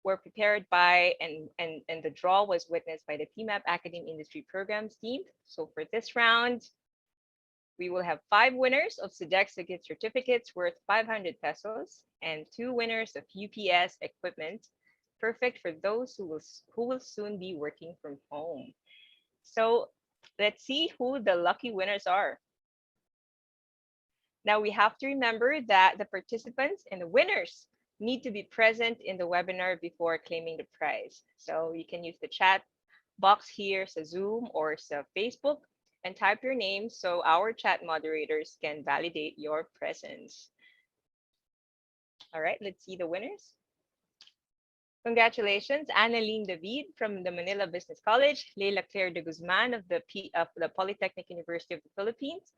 were prepared by and the draw was witnessed by the PMAP Academy Industry Programs team. So for this round, we will have 5 winners of Sodexo gift certificates worth 500 pesos and 2 winners of UPS equipment, perfect for those who will soon be working from home. So let's see who the lucky winners are. Now we have to remember that the participants and the winners need to be present in the webinar before claiming the prize. So you can use the chat box here, sa Zoom or sa Facebook, and type your name so our chat moderators can validate your presence. All right, let's see the winners. Congratulations, Annalyn David from the Manila Business College, Leila Claire de Guzman of the Polytechnic University of the Philippines,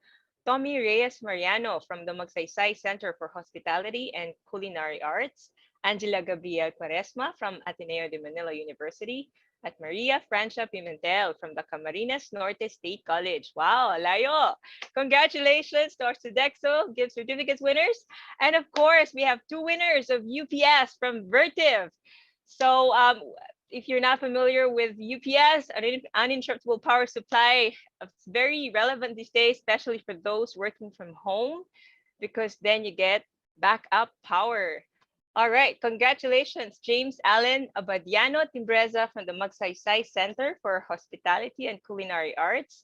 Tommy Reyes Mariano from the Magsaysay Center for Hospitality and Culinary Arts, Angela Gabriel Quaresma from Ateneo de Manila University, at Maria Francia Pimentel from the Camarines Norte State College. Wow, alayo! Congratulations to our Sodexo gift certificates winners. And of course, we have two winners of UPS from Vertiv. So if you're not familiar with UPS, uninterruptible power supply, it's very relevant these days, especially for those working from home, because then you get backup power. All right, congratulations, James Allen Abadiano Timbreza from the Magsaysay Center for Hospitality and Culinary Arts,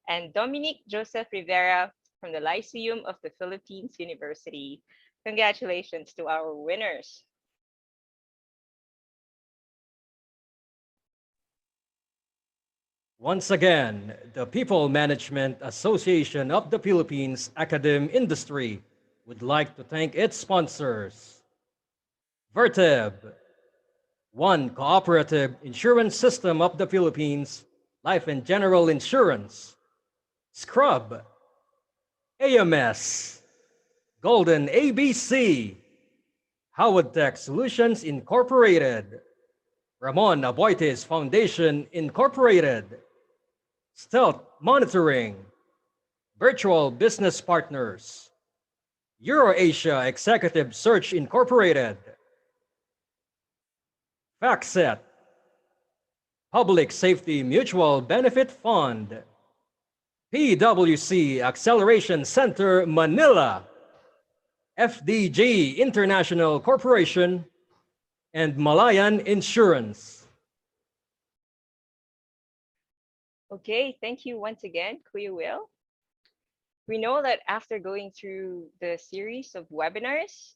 and Dominic Joseph Rivera from the Lyceum of the Philippines University. Congratulations to our winners. Once again, the People Management Association of the Philippines Academe Industry would like to thank its sponsors. Verteb, one cooperative insurance system of the Philippines, life and general insurance. Scrub, AMS, Golden ABC, Howard Tech Solutions Incorporated, Ramon Aboites Foundation Incorporated, Stealth Monitoring, Virtual Business Partners, EuroAsia Executive Search Incorporated, FactSet, Public Safety Mutual Benefit Fund, PwC Acceleration Center Manila, FDG International Corporation, and Malayan Insurance. Okay, thank you once again, Kuya Will. We know that after going through the series of webinars,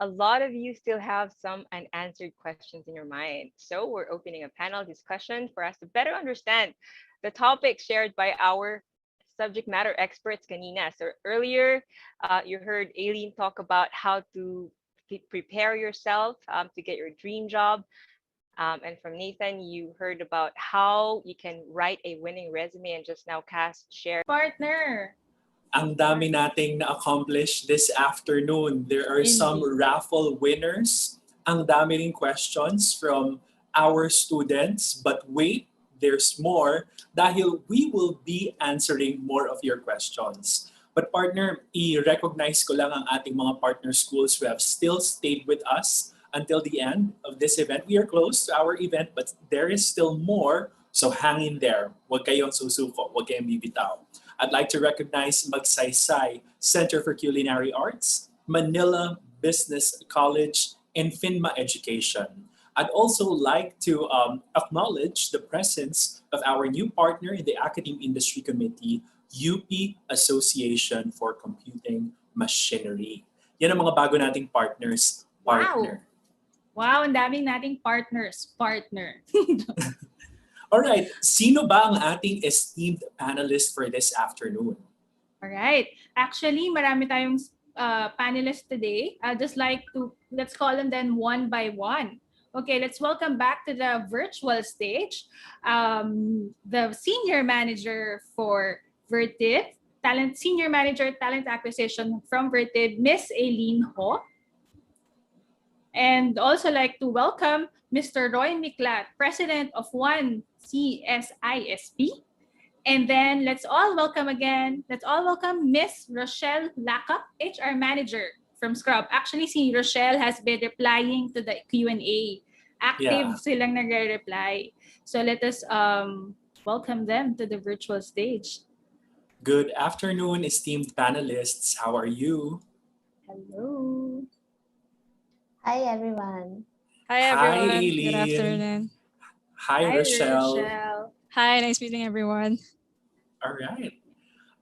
a lot of you still have some unanswered questions in your mind. So we're opening a panel discussion for us to better understand the topics shared by our subject matter experts kanina. So earlier, you heard Aileen talk about how to prepare yourself to get your dream job. And from Nathan, you heard about how you can write a winning resume, and just now Cass shared. Partner. Ang dami nating na-accomplish this afternoon. There are some raffle winners. Ang dami ring questions from our students. But wait, there's more dahil we will be answering more of your questions. But partner, i-recognize ko lang ang ating mga partner schools who have still stayed with us until the end of this event. We are close to our event, but there is still more. So hang in there. Huwag kayong susuko. Huwag kayong bibitaw. I'd like to recognize Magsaysay Center for Culinary Arts, Manila Business College, and FINMA Education. I'd also like to acknowledge the presence of our new partner in the Academe Industry Committee, UP Association for Computing Machinery. Yan ang mga bago nating partners. Partner. Wow, ang daming nating partners. Partner. Alright, sino ba ang ating esteemed panelist for this afternoon? Alright. Actually, marami tayong panelists today. I'd just like to, let's call them then one by one. Okay, let's welcome back to the virtual stage the Senior Manager for Vertiv, Senior Manager Talent Acquisition from Vertiv, Miss Aileen Ho. And also like to welcome Mr. Roy Miklat, President of One CSISP. And then let's all welcome Miss Rochelle Lacap, HR Manager from Scrub. Actually, si Rochelle has been replying to the Q&A. Active silang nagre-reply. So let us welcome them to the virtual stage. Good afternoon, esteemed panelists. How are you? Hello. Hi, everyone. Hi, everyone. Hi, Good afternoon. Hi, Rochelle. Hi, nice meeting everyone. All right.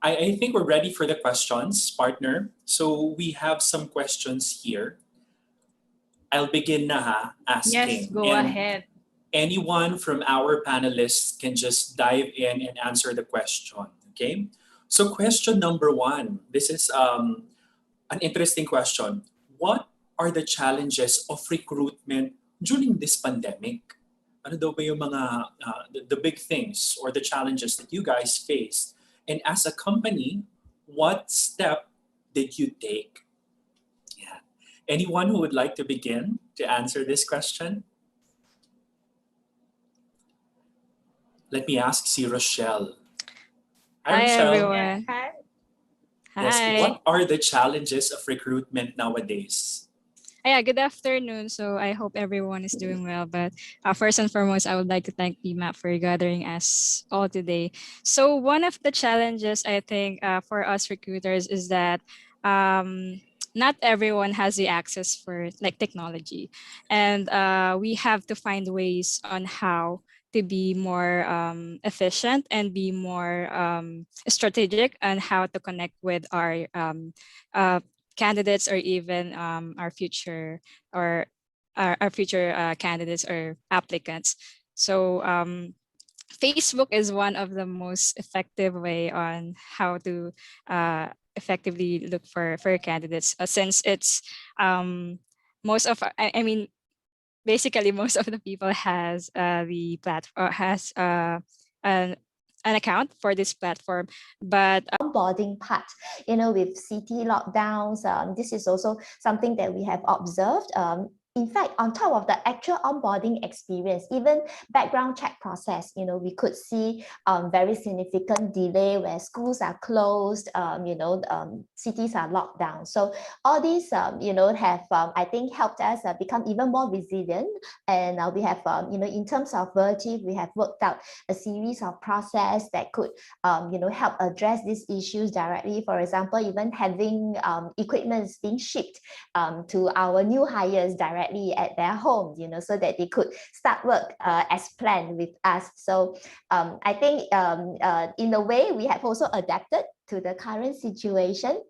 I think we're ready for the questions, partner. So we have some questions here. I'll begin na asking. Yes, go ahead. Anyone from our panelists can just dive in and answer the question, okay? So question number one, this is an interesting question. What are the challenges of recruitment during this pandemic? Ano daw ba yung mga the big things or the challenges that you guys faced? And as a company, what step did you take? Yeah. Anyone who would like to begin to answer this question? Let me ask si Rochelle. Hi, Hi, Rochelle. everyone. Hi. Yes, Hi. what are the challenges of recruitment nowadays? Yeah, good afternoon. So I hope everyone is doing well. But first and foremost, I would like to thank PMAP for gathering us all today. So one of the challenges I think for us recruiters is that not everyone has the access for like technology, and we have to find ways on how to be more efficient and be more strategic on how to connect with our uh, candidates or even our future candidates or applicants. So Facebook is one of the most effective way on how to effectively look for candidates, since it's most of I mean basically most of the people has the platform has an account for this platform, but Onboarding part, with city lockdowns, this is also something that we have observed. In fact, on top of the actual onboarding experience, even background check process, we could see very significant delay where schools are closed, cities are locked down. So all these, have, I think, helped us become even more resilient. And we have, in terms of Vertiv, we have worked out a series of process that could, help address these issues directly. For example, even having equipment being shipped to our new hires directly at their home, so that they could start work as planned with us. So I think in a way, we have also adapted to the current situation.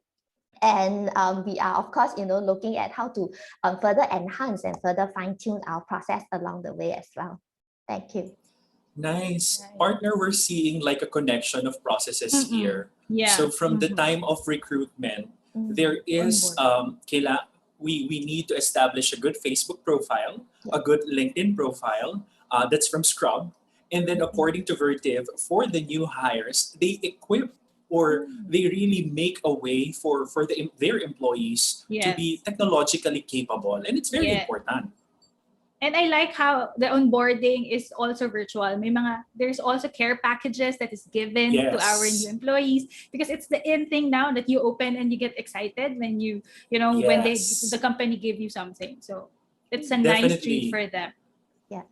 And we are, of course, looking at how to further enhance and further fine-tune our process along the way as well. Thank you. Nice. Partner, we're seeing like a connection of processes here. Yeah. So from the time of recruitment, there is we need to establish a good Facebook profile, a good LinkedIn profile. That's from Scrub. And then according to Vertiv, for the new hires, they equip or they really make a way for their employees to be technologically capable. And it's very important. And I like how the onboarding is also virtual. There's also care packages that is given to our new employees, because it's the in thing now that you open and you get excited when when the company give you something. So it's a nice treat for them. Yeah.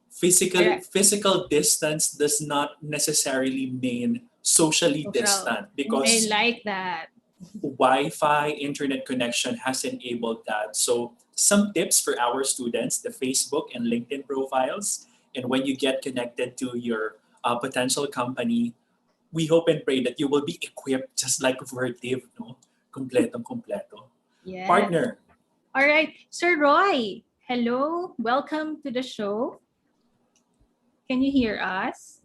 Physical distance does not necessarily mean socially distant, because I like that. Wi-Fi internet connection has enabled that. So some tips for our students: the Facebook and LinkedIn profiles. And when you get connected to your potential company, we hope and pray that you will be equipped just like Vertiv, no? Kompletong-kompleto. Yes. Partner. All right. Sir Roy, hello. Welcome to the show. Can you hear us?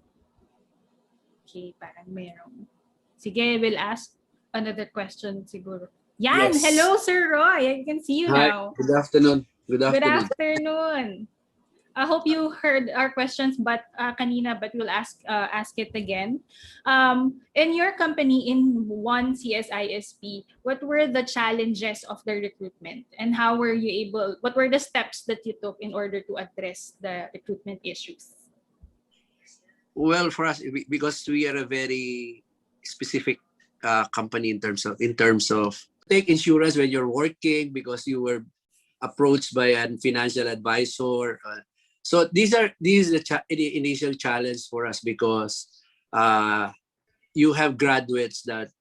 Okay, parang meron. Sige, we'll ask another question siguro. Yan! Yes. Hello, Sir Roy. I can see you now. Good afternoon. Good afternoon. I hope you heard our questions but kanina, but we'll ask it again. In your company, in one CSISP, what were the challenges of the recruitment, and what were the steps that you took in order to address the recruitment issues? Well, for us, because we are a very specific company in terms of take insurance when you're working, because you were approached by a financial advisor. So this is the initial challenge for us, because you have graduates that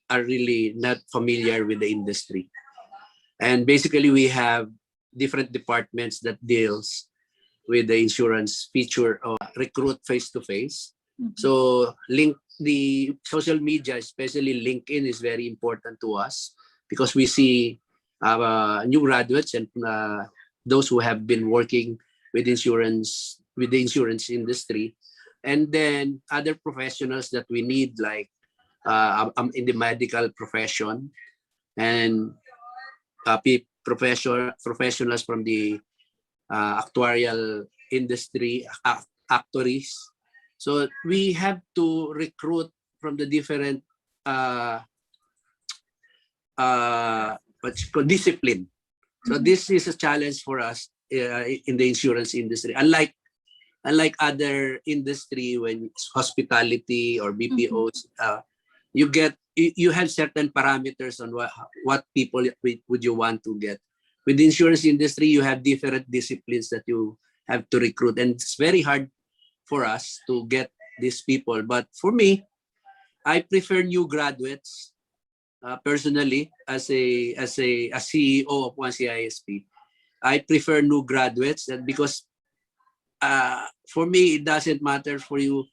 are really not familiar with the industry, and basically we have different departments that deals with the insurance feature of recruit face-to-face. So the social media, especially LinkedIn, is very important to us, because we see new graduates and those who have been working with the insurance industry, and then other professionals that we need, like in the medical profession, and professionals from the actuarial industry, actuaries. So we have to recruit from the different discipline. So this is a challenge for us in the insurance industry. Unlike other industry, when it's hospitality or BPOs, you have certain parameters on what people would you want to get. With the insurance industry, you have different disciplines that you have to recruit, and it's very hard for us to get these people. But for me, I prefer new graduates. Personally, as a CEO of 1CISP, I prefer new graduates, and because for me, it doesn't matter for you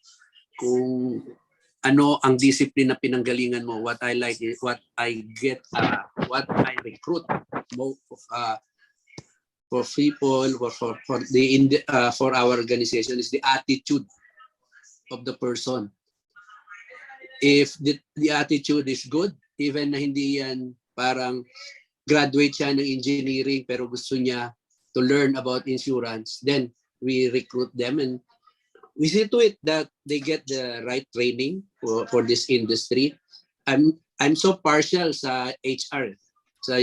kung ano ang discipline na pinanggalingan mo. What I like is what I get, what I recruit for people, for our organization is the attitude of the person. If the attitude is good, even na hindi yan parang graduate siya ng engineering pero gusto niya to learn about insurance, then we recruit them and we see to it that they get the right training for this industry. I'm so partial sa HR, sa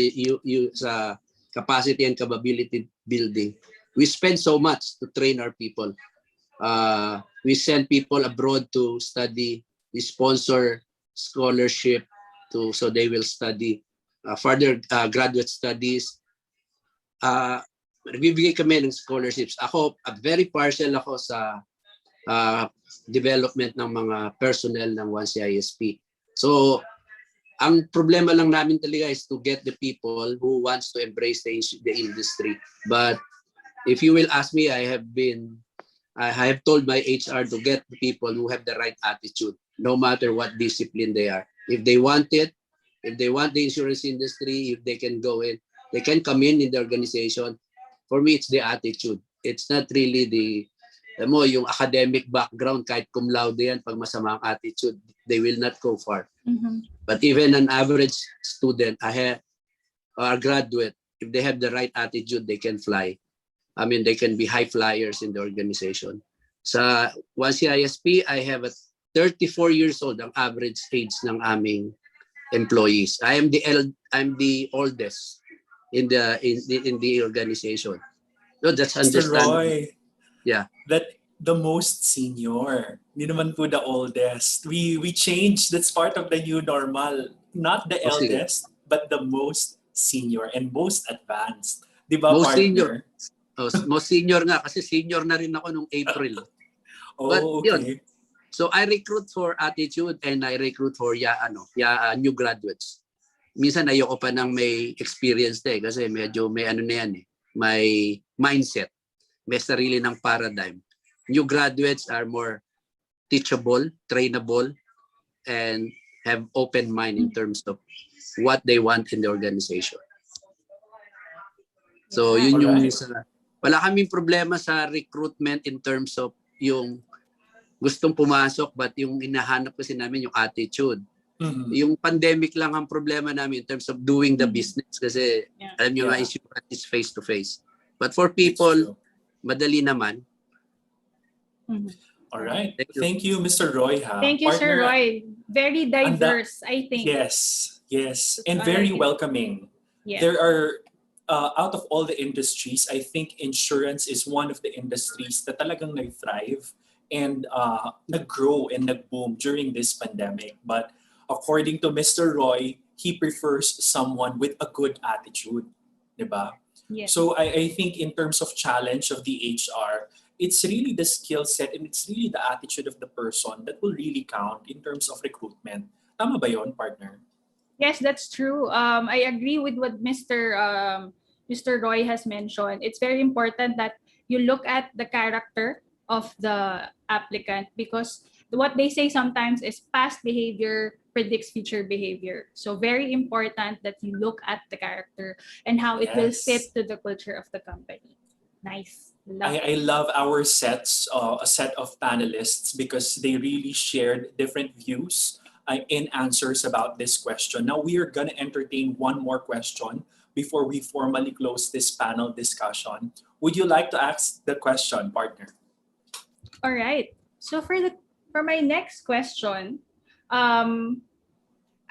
capacity and capability building. We spend so much to train our people. We send people abroad to study. We sponsor scholarship so they will study further graduate studies. Nagbibigay kami ng scholarships. Ako, very partial ako sa development ng mga personnel ng 1CISP. So, ang problema lang namin talaga is to get the people who wants to embrace the industry. But if you will ask me, I have told my HR to get the people who have the right attitude, no matter what discipline they are. If they want it, if they want the insurance industry, if they can go in, they can come in the organization. For me, it's the attitude. It's not really yung academic background, kahit cum laude yan, pag masama ang attitude, they will not go far. But even an average student, or a graduate, if they have the right attitude, they can fly. I mean, they can be high flyers in the organization. Sa 1CISP, I have a 34 years old ang average age ng aming employees. I'm the oldest in the organization. No, that's understandable. Mr. Roy, yeah. That the most senior. Hindi naman po the oldest. We changed. That's part of the new normal. Not the eldest, but the most senior and most advanced. Di ba, most partner? Senior. Most senior nga kasi senior na rin ako nung April. But okay. Yun, so I recruit for attitude and I recruit for new graduates. Minsan ayoko pa ng may experience kasi medyo may ano na yan may mindset, may sarili ng paradigm. New graduates are more teachable, trainable, and have open mind in terms of what they want in the organization. So yun yung wala kaming problema sa recruitment in terms of yung gustong pumasok but yung hinahanap kasi namin yung attitude. Yung pandemic lang ang problema namin in terms of doing the business kasi alam nyo nga insurance is face to face. But for people, madali naman. All right. Thank you, Mr. Roy. Thank you, Sir Roy. Very diverse, I think. Yes. And very welcoming. Yeah. There are, out of all the industries, I think insurance is one of the industries that talagang nag-thrive and nag-grow and nag-boom during this pandemic. But according to Mr. Roy, he prefers someone with a good attitude. Diba? Yes. So I think in terms of challenge of the HR, it's really the skill set and it's really the attitude of the person that will really count in terms of recruitment. Tama ba yun, partner? Yes, that's true. I agree with what Mr. Roy has mentioned. It's very important that you look at the character of the applicant because what they say sometimes is past behavior predicts future behavior. So very important that you look at the character and how it will fit to the culture of the company. Nice. I love our sets, a set of panelists because they really shared different views in answers about this question. Now we are going to entertain one more question before we formally close this panel discussion. Would you like to ask the question, partner? All right. So for my next question,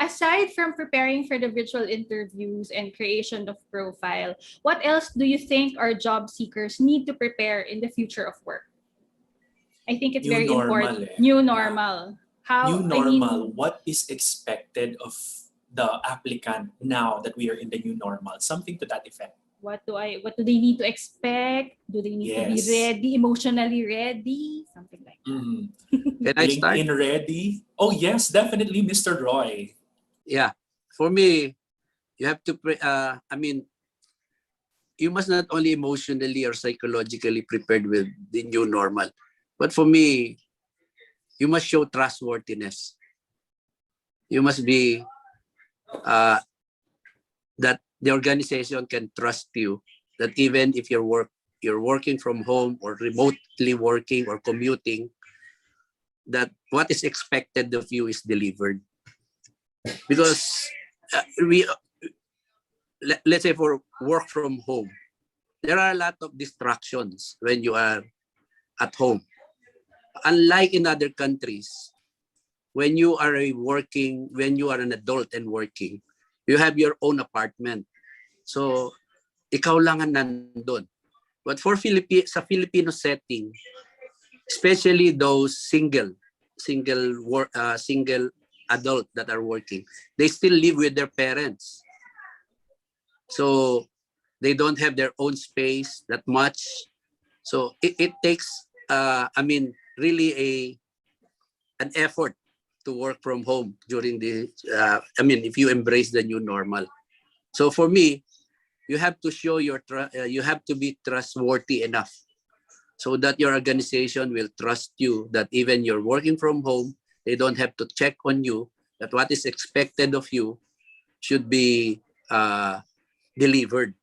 aside from preparing for the virtual interviews and creation of profile, what else do you think our job seekers need to prepare in the future of work? I think it's New very normal, important. eh. New normal. New normal. What is expected of the applicant now that we are in the new normal? Something to that effect. What do they need to expect? Do they need to be ready, emotionally ready? Something like that. Mm-hmm. Can I start? LinkedIn ready? Oh yes, definitely, Mr. Roy. Yeah, for me, you have to. I mean, you must not only emotionally or psychologically prepared with the new normal, but for me, you must show trustworthiness. You must be that the organization can trust you. That even if you're working from home or remotely working or commuting, that what is expected of you is delivered. Because let's say for work from home, there are a lot of distractions when you are at home. Unlike in other countries, when you are an adult and working, you have your own apartment. So, ikaw lang ang nandun. But for sa Filipino setting, especially those single adult that are working, they still live with their parents. So they don't have their own space that much. So it takes, really an effort to work from home during if you embrace the new normal. So for me, you have to show you have to be trustworthy enough so that your organization will trust you, that even you're working from home, they don't have to check on you, that what is expected of you should be delivered.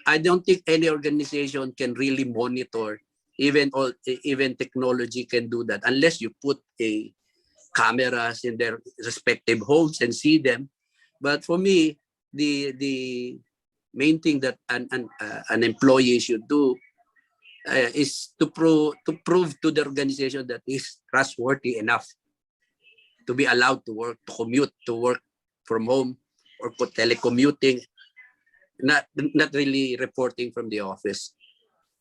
I don't think any organization can really monitor, even technology can do that, unless you put cameras in their respective homes and see them. But for me, the main thing that an employee should do is to prove to the organization that is trustworthy enough to be allowed to work, to commute, to work from home, or telecommuting, not really reporting from the office.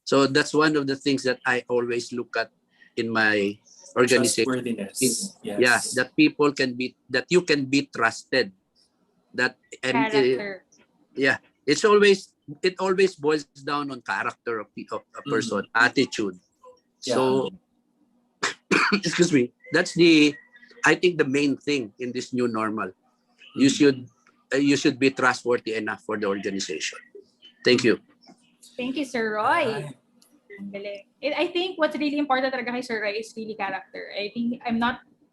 So that's one of the things that I always look at in my organization. Trustworthiness. Yes. Yeah, that people can be, that you can be trusted. That character. it always boils down on character of a person, attitude. Yeah. So excuse me, that's I think the main thing in this new normal. You should be trustworthy enough for the organization. Thank you. Thank you, Sir Roy. I think what's really important talaga kay Sir Roy is really character. I think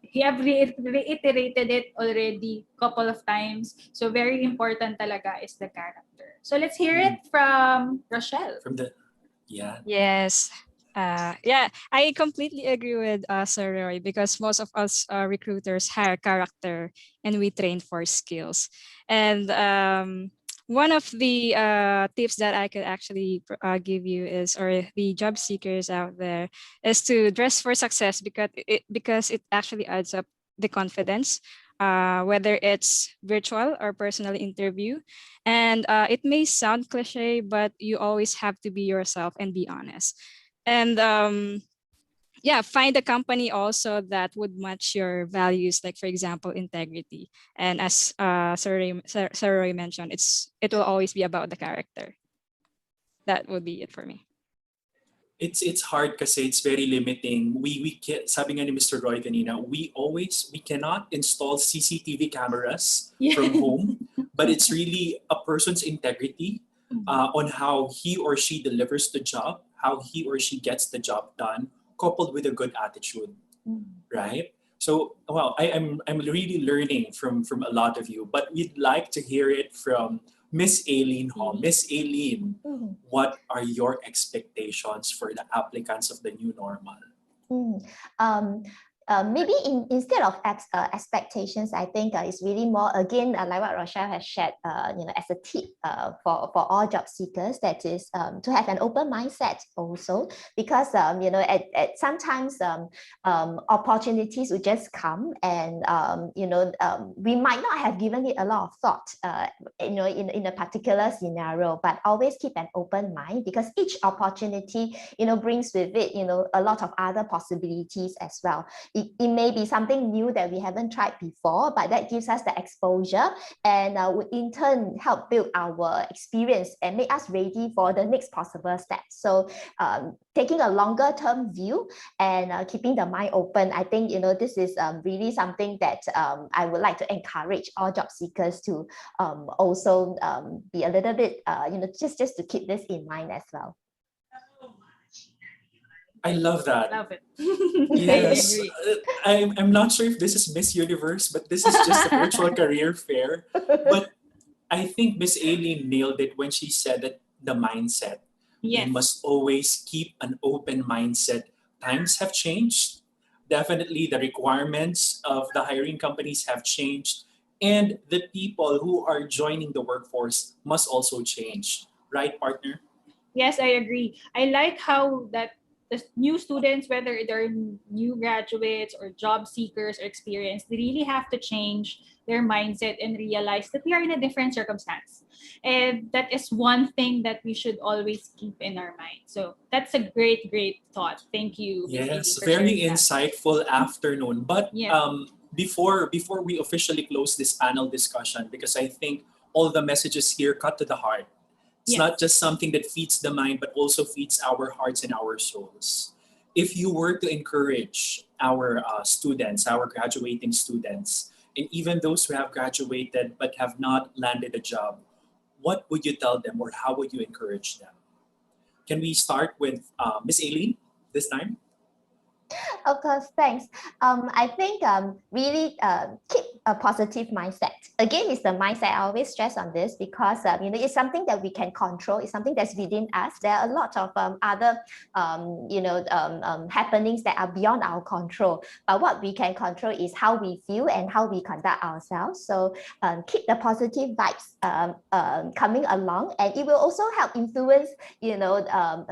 he have reiterated it already a couple of times. So very important talaga is the character. So let's hear it from Rochelle. Yes. I completely agree with Sir Roy, because most of us recruiters hire character and we train for skills. And one of the tips that I could actually give you is, or the job seekers out there, is to dress for success, because it actually adds up the confidence, whether it's virtual or personal interview. And it may sound cliche, but you always have to be yourself and be honest. And find a company also that would match your values, like for example, integrity. And as Sir Roy mentioned, it will always be about the character. That would be it for me. It's hard kasi it's very limiting. Sabi nga ni Mr. Roy kanina, we cannot install CCTV cameras from home, but it's really a person's integrity on how he or she delivers the job, how he or she gets the job done, coupled with a good attitude, right? So, I'm really learning from a lot of you, but we'd like to hear it from Miss Aileen Hall. Miss Aileen, what are your expectations for the applicants of the new normal? maybe instead of expectations, I think it's really more, again, like what Rochelle has shared, as a tip for all job seekers, that is to have an open mindset also, because at sometimes opportunities will just come, and we might not have given it a lot of thought, in a particular scenario, but always keep an open mind, because each opportunity brings with it a lot of other possibilities as well. It may be something new that we haven't tried before, but that gives us the exposure, and would in turn help build our experience and make us ready for the next possible step. So taking a longer term view and keeping the mind open, I think this is really something that I would like to encourage all job seekers to also be a little bit just to keep this in mind as well. I love that. Love it. Yes. I agree. I'm not sure if this is Miss Universe, but this is just a virtual career fair. But I think Miss Aileen nailed it when she said that the mindset. Yes. We must always keep an open mindset. Times have changed. Definitely the requirements of the hiring companies have changed. And the people who are joining the workforce must also change. Right, partner? Yes, I agree. I like how that the new students, whether they're new graduates or job seekers or experienced, they really have to change their mindset and realize that we are in a different circumstance. And that is one thing that we should always keep in our mind. So that's a great, great thought. Thank you, Ms. Amy, Yes, for very sharing that. insightful afternoon. But Yeah. before we officially close this panel discussion, because I think all the messages here cut to the heart. It's Yes. not just something that feeds the mind, but also feeds our hearts and our souls. If you were to encourage our students, our graduating students, and even those who have graduated but have not landed a job, what would you tell them, or how would you encourage them? Can we start with Miss Aileen this time? Of course, thanks. I think really keep a positive mindset. Again, it's the mindset. I always stress on this because it's something that we can control. It's something that's within us. There are a lot of other happenings that are beyond our control. But what we can control is how we feel and how we conduct ourselves. So keep the positive vibes coming along, and it will also help influence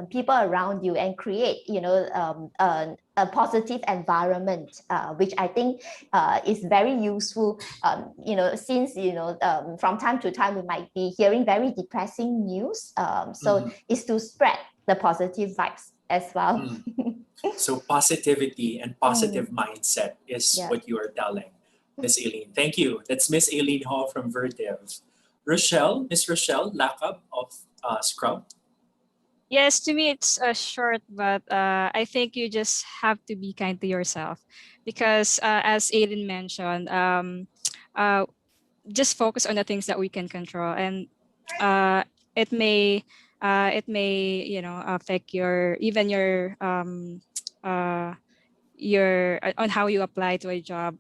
people around you and create a positive environment, which I think is very useful. Since from time to time we might be hearing very depressing news. So it's to spread the positive vibes as well. So positivity and positive mindset is Yeah. what you are telling, Miss Aileen. Thank you. That's Miss Aileen Hall from Vertiv. Rochelle, Miss Rochelle Lacab of Scrub. Yes, to me it's short, but I think you just have to be kind to yourself, because as Aiden mentioned, just focus on the things that we can control, and it may affect your on how you apply to a job.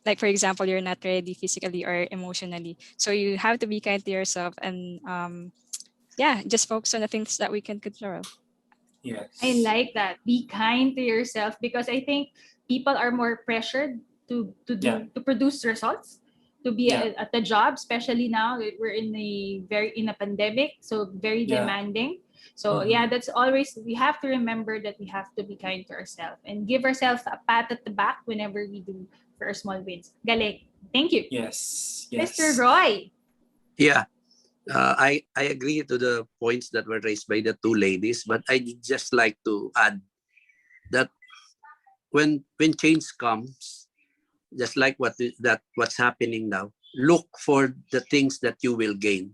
Like for example, you're not ready physically or emotionally, so you have to be kind to yourself, and just focus on the things that we can control. Yes. I like that. Be kind to yourself, because I think people are more pressured to produce results, to be at the job, especially now that we're in a pandemic, so very demanding. So that's always, we have to remember that we have to be kind to ourselves and give ourselves a pat at the back whenever we do for our small wins. Galing. Thank you. Yes. Mr. Roy. Yeah. I agree to the points that were raised by the two ladies, but I just like to add that when change comes, just like what's happening now, look for the things that you will gain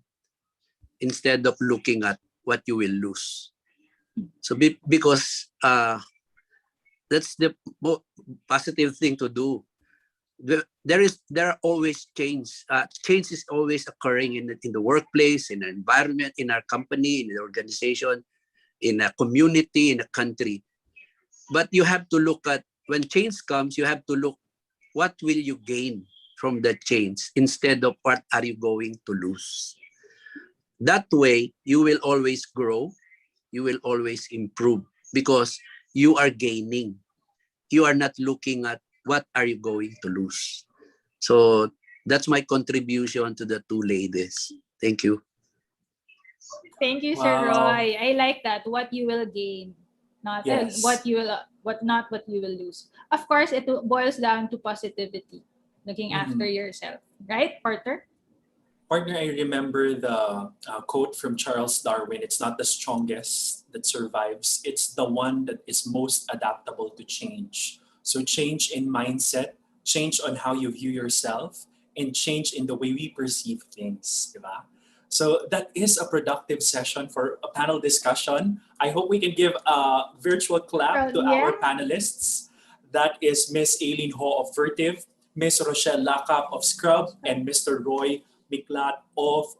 instead of looking at what you will lose. So because that's the positive thing to do. There are always change. Change is always occurring in the workplace, in the environment, in our company, in the organization, in a community, in a country. But you have to look at, when change comes, you have to look, what will you gain from the change instead of what are you going to lose. That way, you will always grow, you will always improve, because you are gaining. you are not looking at what are you going to lose. So that's my contribution to the two ladies. Thank you. Thank you, Sir Wow. Roy. I like that. What you will gain, not Yes. what you will, not what you will lose. Of course, it boils down to positivity, looking after yourself, right, Porter? Partner, I remember the quote from Charles Darwin: "It's not the strongest that survives; it's the one that is most adaptable to change." So change in mindset, change on how you view yourself, and change in the way we perceive things, diba? So that is a productive session for a panel discussion. I hope we can give a virtual clap to our Yeah. panelists. That is Miss Aileen Ho of Vertiv, Miss Rochelle Lacap of Scrub, and Mr. Roy Miklat of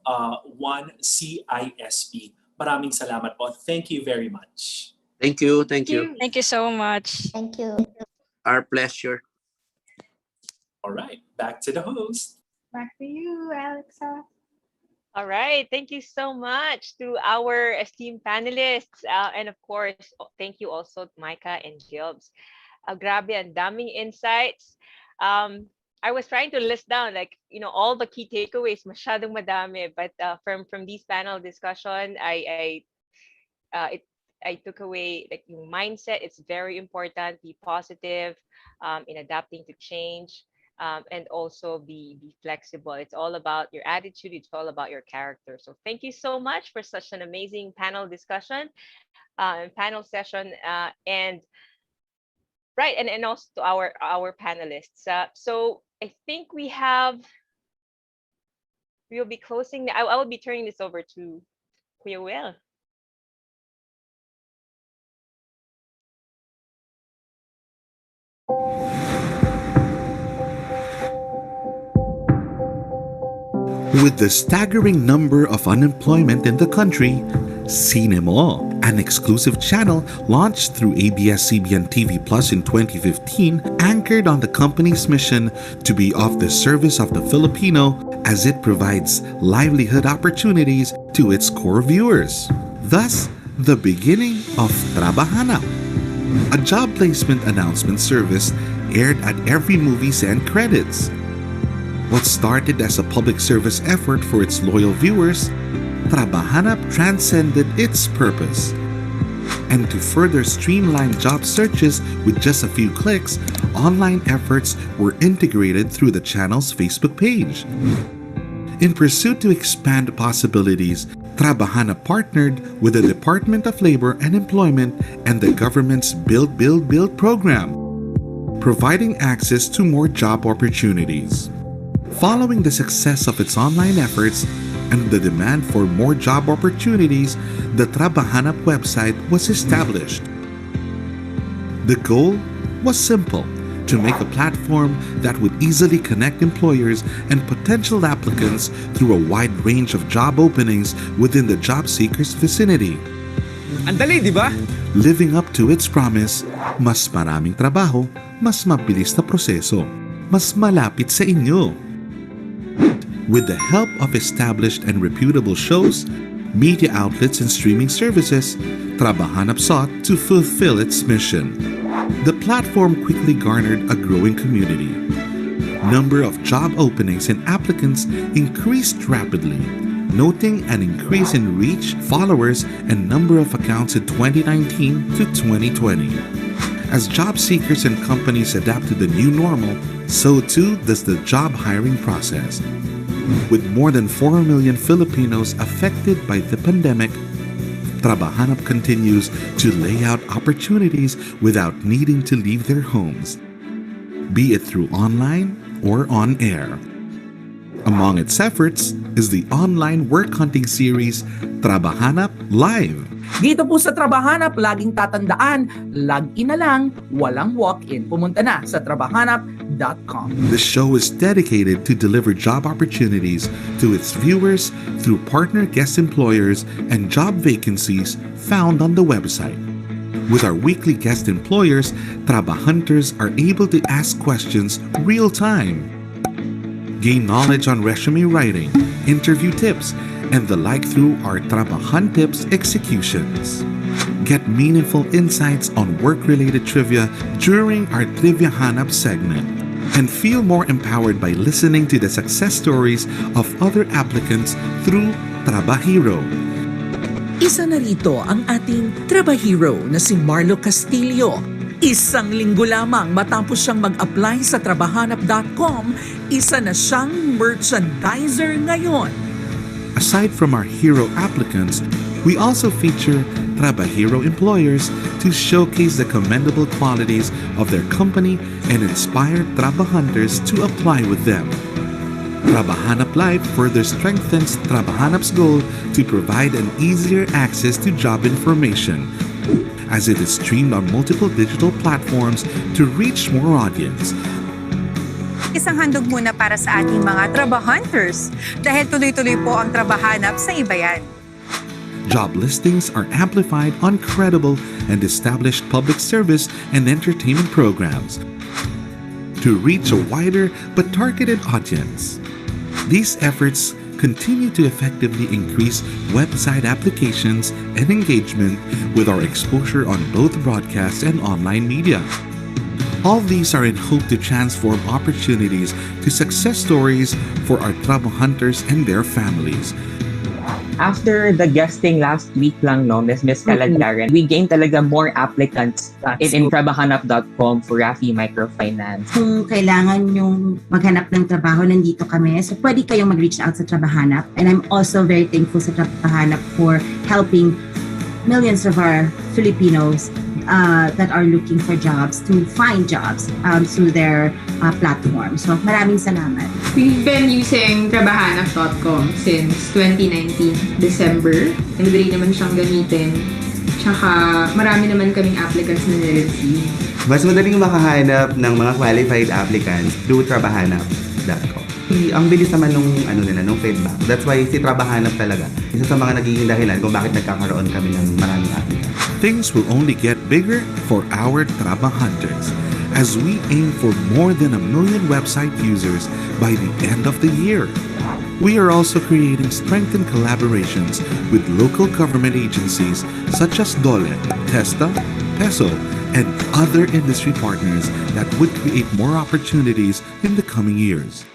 1CISP. Maraming salamat po. Thank you very much. Thank you. Thank you. Thank you so much. Thank you. Our pleasure. All right, back to the host. Back to you, Alexa. All right. Thank you so much to our esteemed panelists. And of course, thank you also to Micah and Gilbs. Grabe, ang daming insights. I was trying to list down all the key takeaways, masyadong madami. But from these panel discussion, I took away yung mindset. It's very important. Be positive in adapting to change. And also be flexible. It's all about your attitude. It's all about your character. So thank you so much for such an amazing panel discussion and panel session. And right, and also to our panelists. So I think we will be closing. I will be turning this over to Kuya Will. With the staggering number of unemployment in the country, Cinemo, an exclusive channel launched through ABS-CBN TV Plus in 2015, anchored on the company's mission to be of the service of the Filipino as it provides livelihood opportunities to its core viewers. Thus, the beginning of Trabahanap, a job placement announcement service aired at every movie's end credits. What started as a public service effort for its loyal viewers, Trabahanap transcended its purpose. And to further streamline job searches with just a few clicks, online efforts were integrated through the channel's Facebook page. In pursuit to expand possibilities, Trabahanap partnered with the Department of Labor and Employment and the government's Build, Build, Build program, providing access to more job opportunities. Following the success of its online efforts and the demand for more job opportunities, the Trabahanap website was established. The goal was simple: to make a platform that would easily connect employers and potential applicants through a wide range of job openings within the job seeker's vicinity. Andali, di ba? Living up to its promise, mas maraming trabaho, mas mabilis na proseso, mas malapit sa inyo. With the help of established and reputable shows, media outlets and streaming services, Trabahanap sought to fulfill its mission. The platform quickly garnered a growing community. Number of job openings and applicants increased rapidly, noting an increase in reach, followers, and number of accounts in 2019 to 2020. As job seekers and companies adapt to the new normal, so too does the job hiring process. With more than 4 million Filipinos affected by the pandemic, Trabahanap continues to lay out opportunities without needing to leave their homes, be it through online or on air. Among its efforts is the online work hunting series Trabahanap Live. Dito po sa Trabahanap, laging tatandaan, log-in na lang, walang walk-in. Pumunta na sa trabahanap.com. The show is dedicated to deliver job opportunities to its viewers through partner guest employers and job vacancies found on the website. With our weekly guest employers, Trabahunters are able to ask questions real-time, gain knowledge on resume writing, interview tips, and the like through our Trabahan Tips executions. Get meaningful insights on work-related trivia during our Trivia Hanap segment. And feel more empowered by listening to the success stories of other applicants through Trabahero. Isa na rito ang ating Trabahero na si Marlo Castillo. Isang linggo lamang matapos siyang mag-apply sa trabahanap.com, isa na siyang merchandiser ngayon. Aside from our hero applicants, we also feature Trabahero employers to showcase the commendable qualities of their company and inspire Trabahunters to apply with them. Trabahanap Live further strengthens Trabahanap's goal to provide an easier access to job information, as it is streamed on multiple digital platforms to reach more audience. Isang handog muna para sa ating mga Trabahunters dahil tuloy-tuloy po ang Trabahanap sa Ibayan. Job listings are amplified on credible and established public service and entertainment programs to reach a wider but targeted audience. These efforts continue to effectively increase website applications and engagement with our exposure on both broadcast and online media. All these are in hope to transform opportunities to success stories for our Trabahunters and their families. After the guesting last week lang, no, Miss Kalagdaran, we gained talaga more applicants in trabahanap.com for Rafi Microfinance. Kung kailangan yung maghanap ng trabaho, nandito kami. So pwede kayong mag-reach out sa Trabahanap. And I'm also very thankful sa Trabahanap for helping millions of our Filipinos that are looking for jobs to find jobs through their platform. So maraming salamat. We've been using trabahanap.com since 2019, December. Madali naman siyang gamitin. Tsaka marami naman kaming applicants na nire-receive. Mas madaling makahanap ng mga qualified applicants through trabahanap.com. Ang bilis naman nung feedback. That's why si Trabahanap talaga. Isa sa mga nagiging dahilan kung bakit nagkakaroon kami ng maraming applicants. Things will only get bigger for our Trabahunters as we aim for more than 1 million website users by the end of the year. We are also creating strengthened collaborations with local government agencies such as DOLE, TESTA, PESO, and other industry partners that would create more opportunities in the coming years.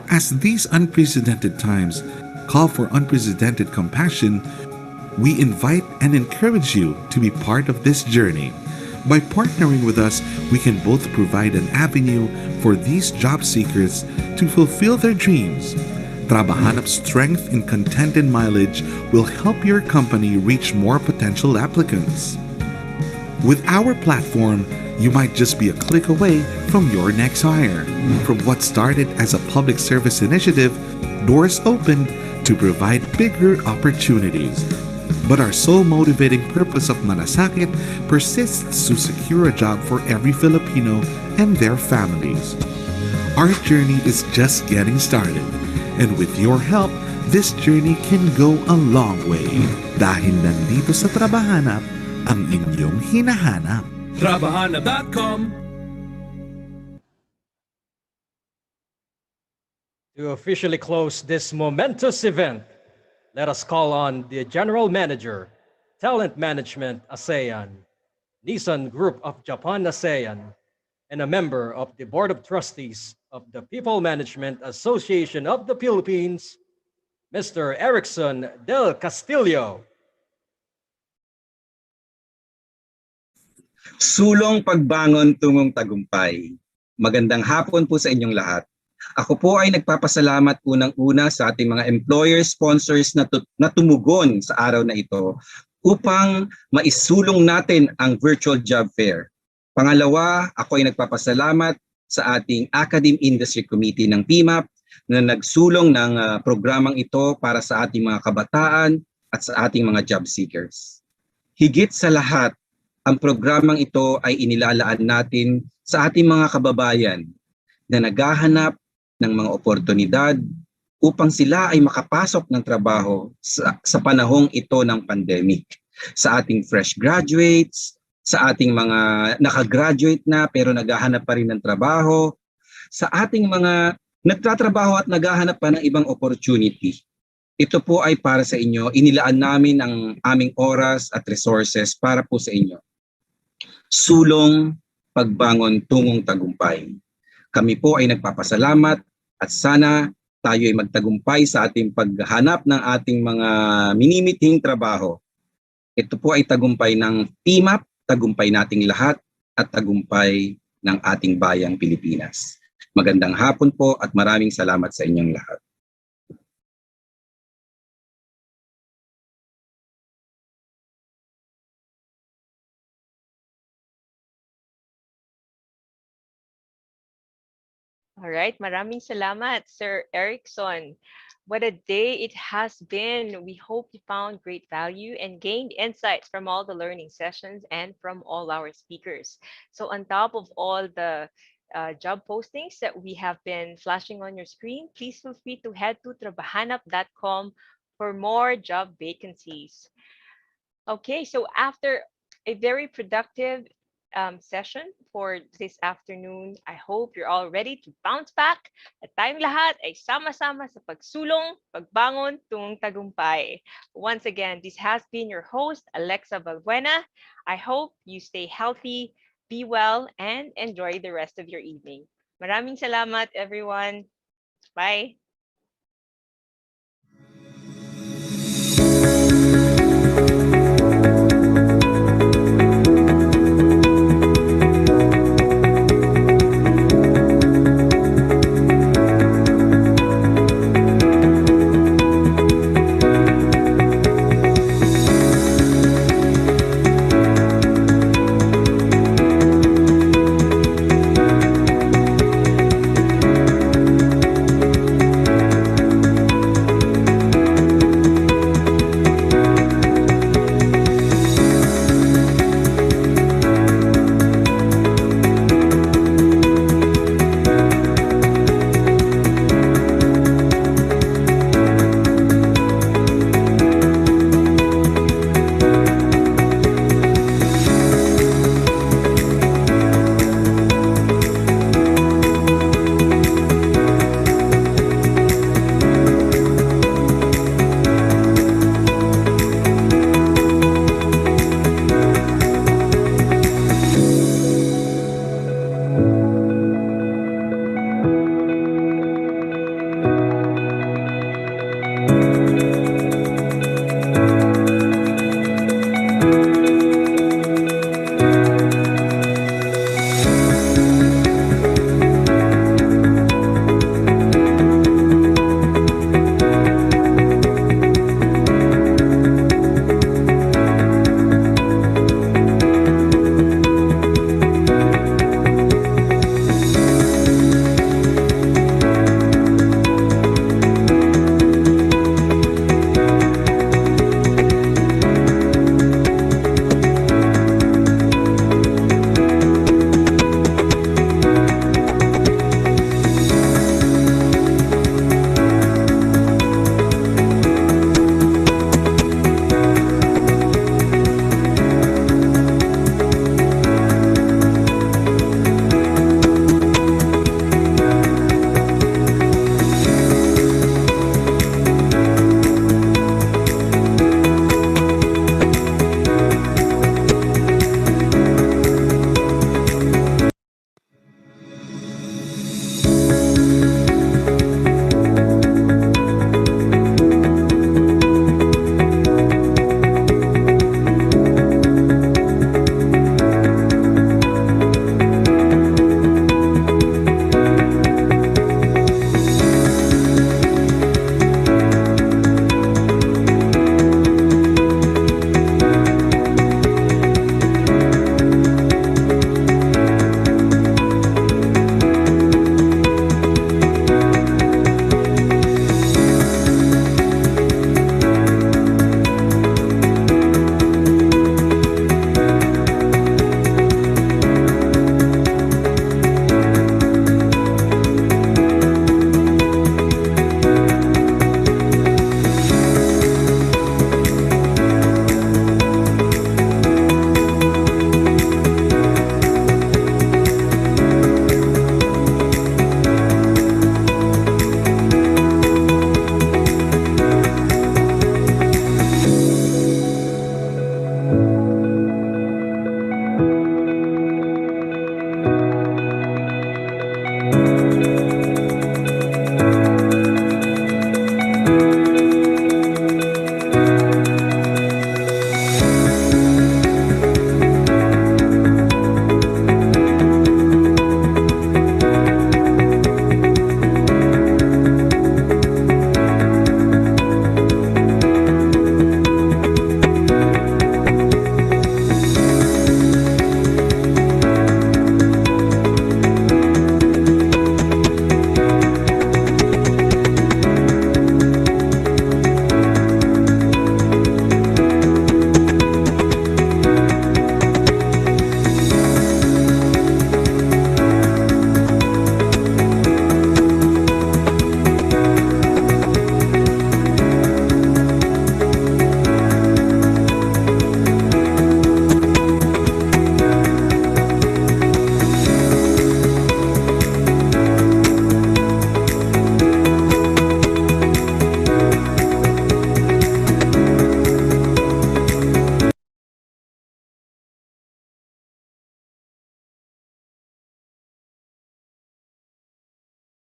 As these unprecedented times call for unprecedented compassion, we invite and encourage you to be part of this journey. By partnering with us, we can both provide an avenue for these job seekers to fulfill their dreams. Trabahanap's strength in content and mileage will help your company reach more potential applicants. With our platform, you might just be a click away from your next hire. From what started as a public service initiative, doors opened to provide bigger opportunities. But our sole motivating purpose of Malasakit persists to secure a job for every Filipino and their families. Our journey is just getting started. And with your help, this journey can go a long way. Dahil nandito sa Trabahanap, ang inyong hinahanap. Trabahanap.com. To officially close this momentous event, let us call on the General Manager, Talent Management ASEAN, Nissan Group of Japan ASEAN, and a member of the Board of Trustees of the People Management Association of the Philippines, Mr. Erickson Del Castillo. Sulong Pagbangon Tungong Tagumpay. Magandang hapon po sa inyong lahat. Ako po ay nagpapasalamat unang-una sa ating mga employer sponsors na tumugon sa araw na ito upang maisulong natin ang virtual job fair. Pangalawa, ako ay nagpapasalamat sa ating Academe Industry Committee ng PMAP na nagsulong ng programang ito para sa ating mga kabataan at sa ating mga job seekers. Higit sa lahat, ang programang ito ay inilalaan natin sa ating mga kababayan na naghahanap ng mga oportunidad upang sila ay makapasok ng trabaho sa panahong ito ng pandemic. Sa ating fresh graduates, sa ating mga nakagraduate na pero naghahanap pa rin ng trabaho, sa ating mga nagtatrabaho at naghahanap pa ng ibang opportunity. Ito po ay para sa inyo. Inilaan namin ang aming oras at resources para po sa inyo. Sulong, Pagbangon Tungong Tagumpay. Kami po ay nagpapasalamat at sana tayo ay magtagumpay sa ating paghanap ng ating mga minimithing trabaho. Ito po ay tagumpay ng PMAP, tagumpay nating lahat at tagumpay ng ating bayang Pilipinas. Magandang hapon po at maraming salamat sa inyong lahat. All right, maraming salamat, Sir Erickson. What a day it has been. We hope you found great value and gained insights from all the learning sessions and from all our speakers. So on top of all the job postings that we have been flashing on your screen, please feel free to head to trabahanap.com for more job vacancies. Okay, so after a very productive session for this afternoon, I hope you're all ready to bounce back at tayong lahat ay sama-sama sa pagsulong, pagbangon, tungong tagumpay. Once again, this has been your host, Alexa Balbuena. I hope you stay healthy, be well, and enjoy the rest of your evening. Maraming salamat, everyone. Bye.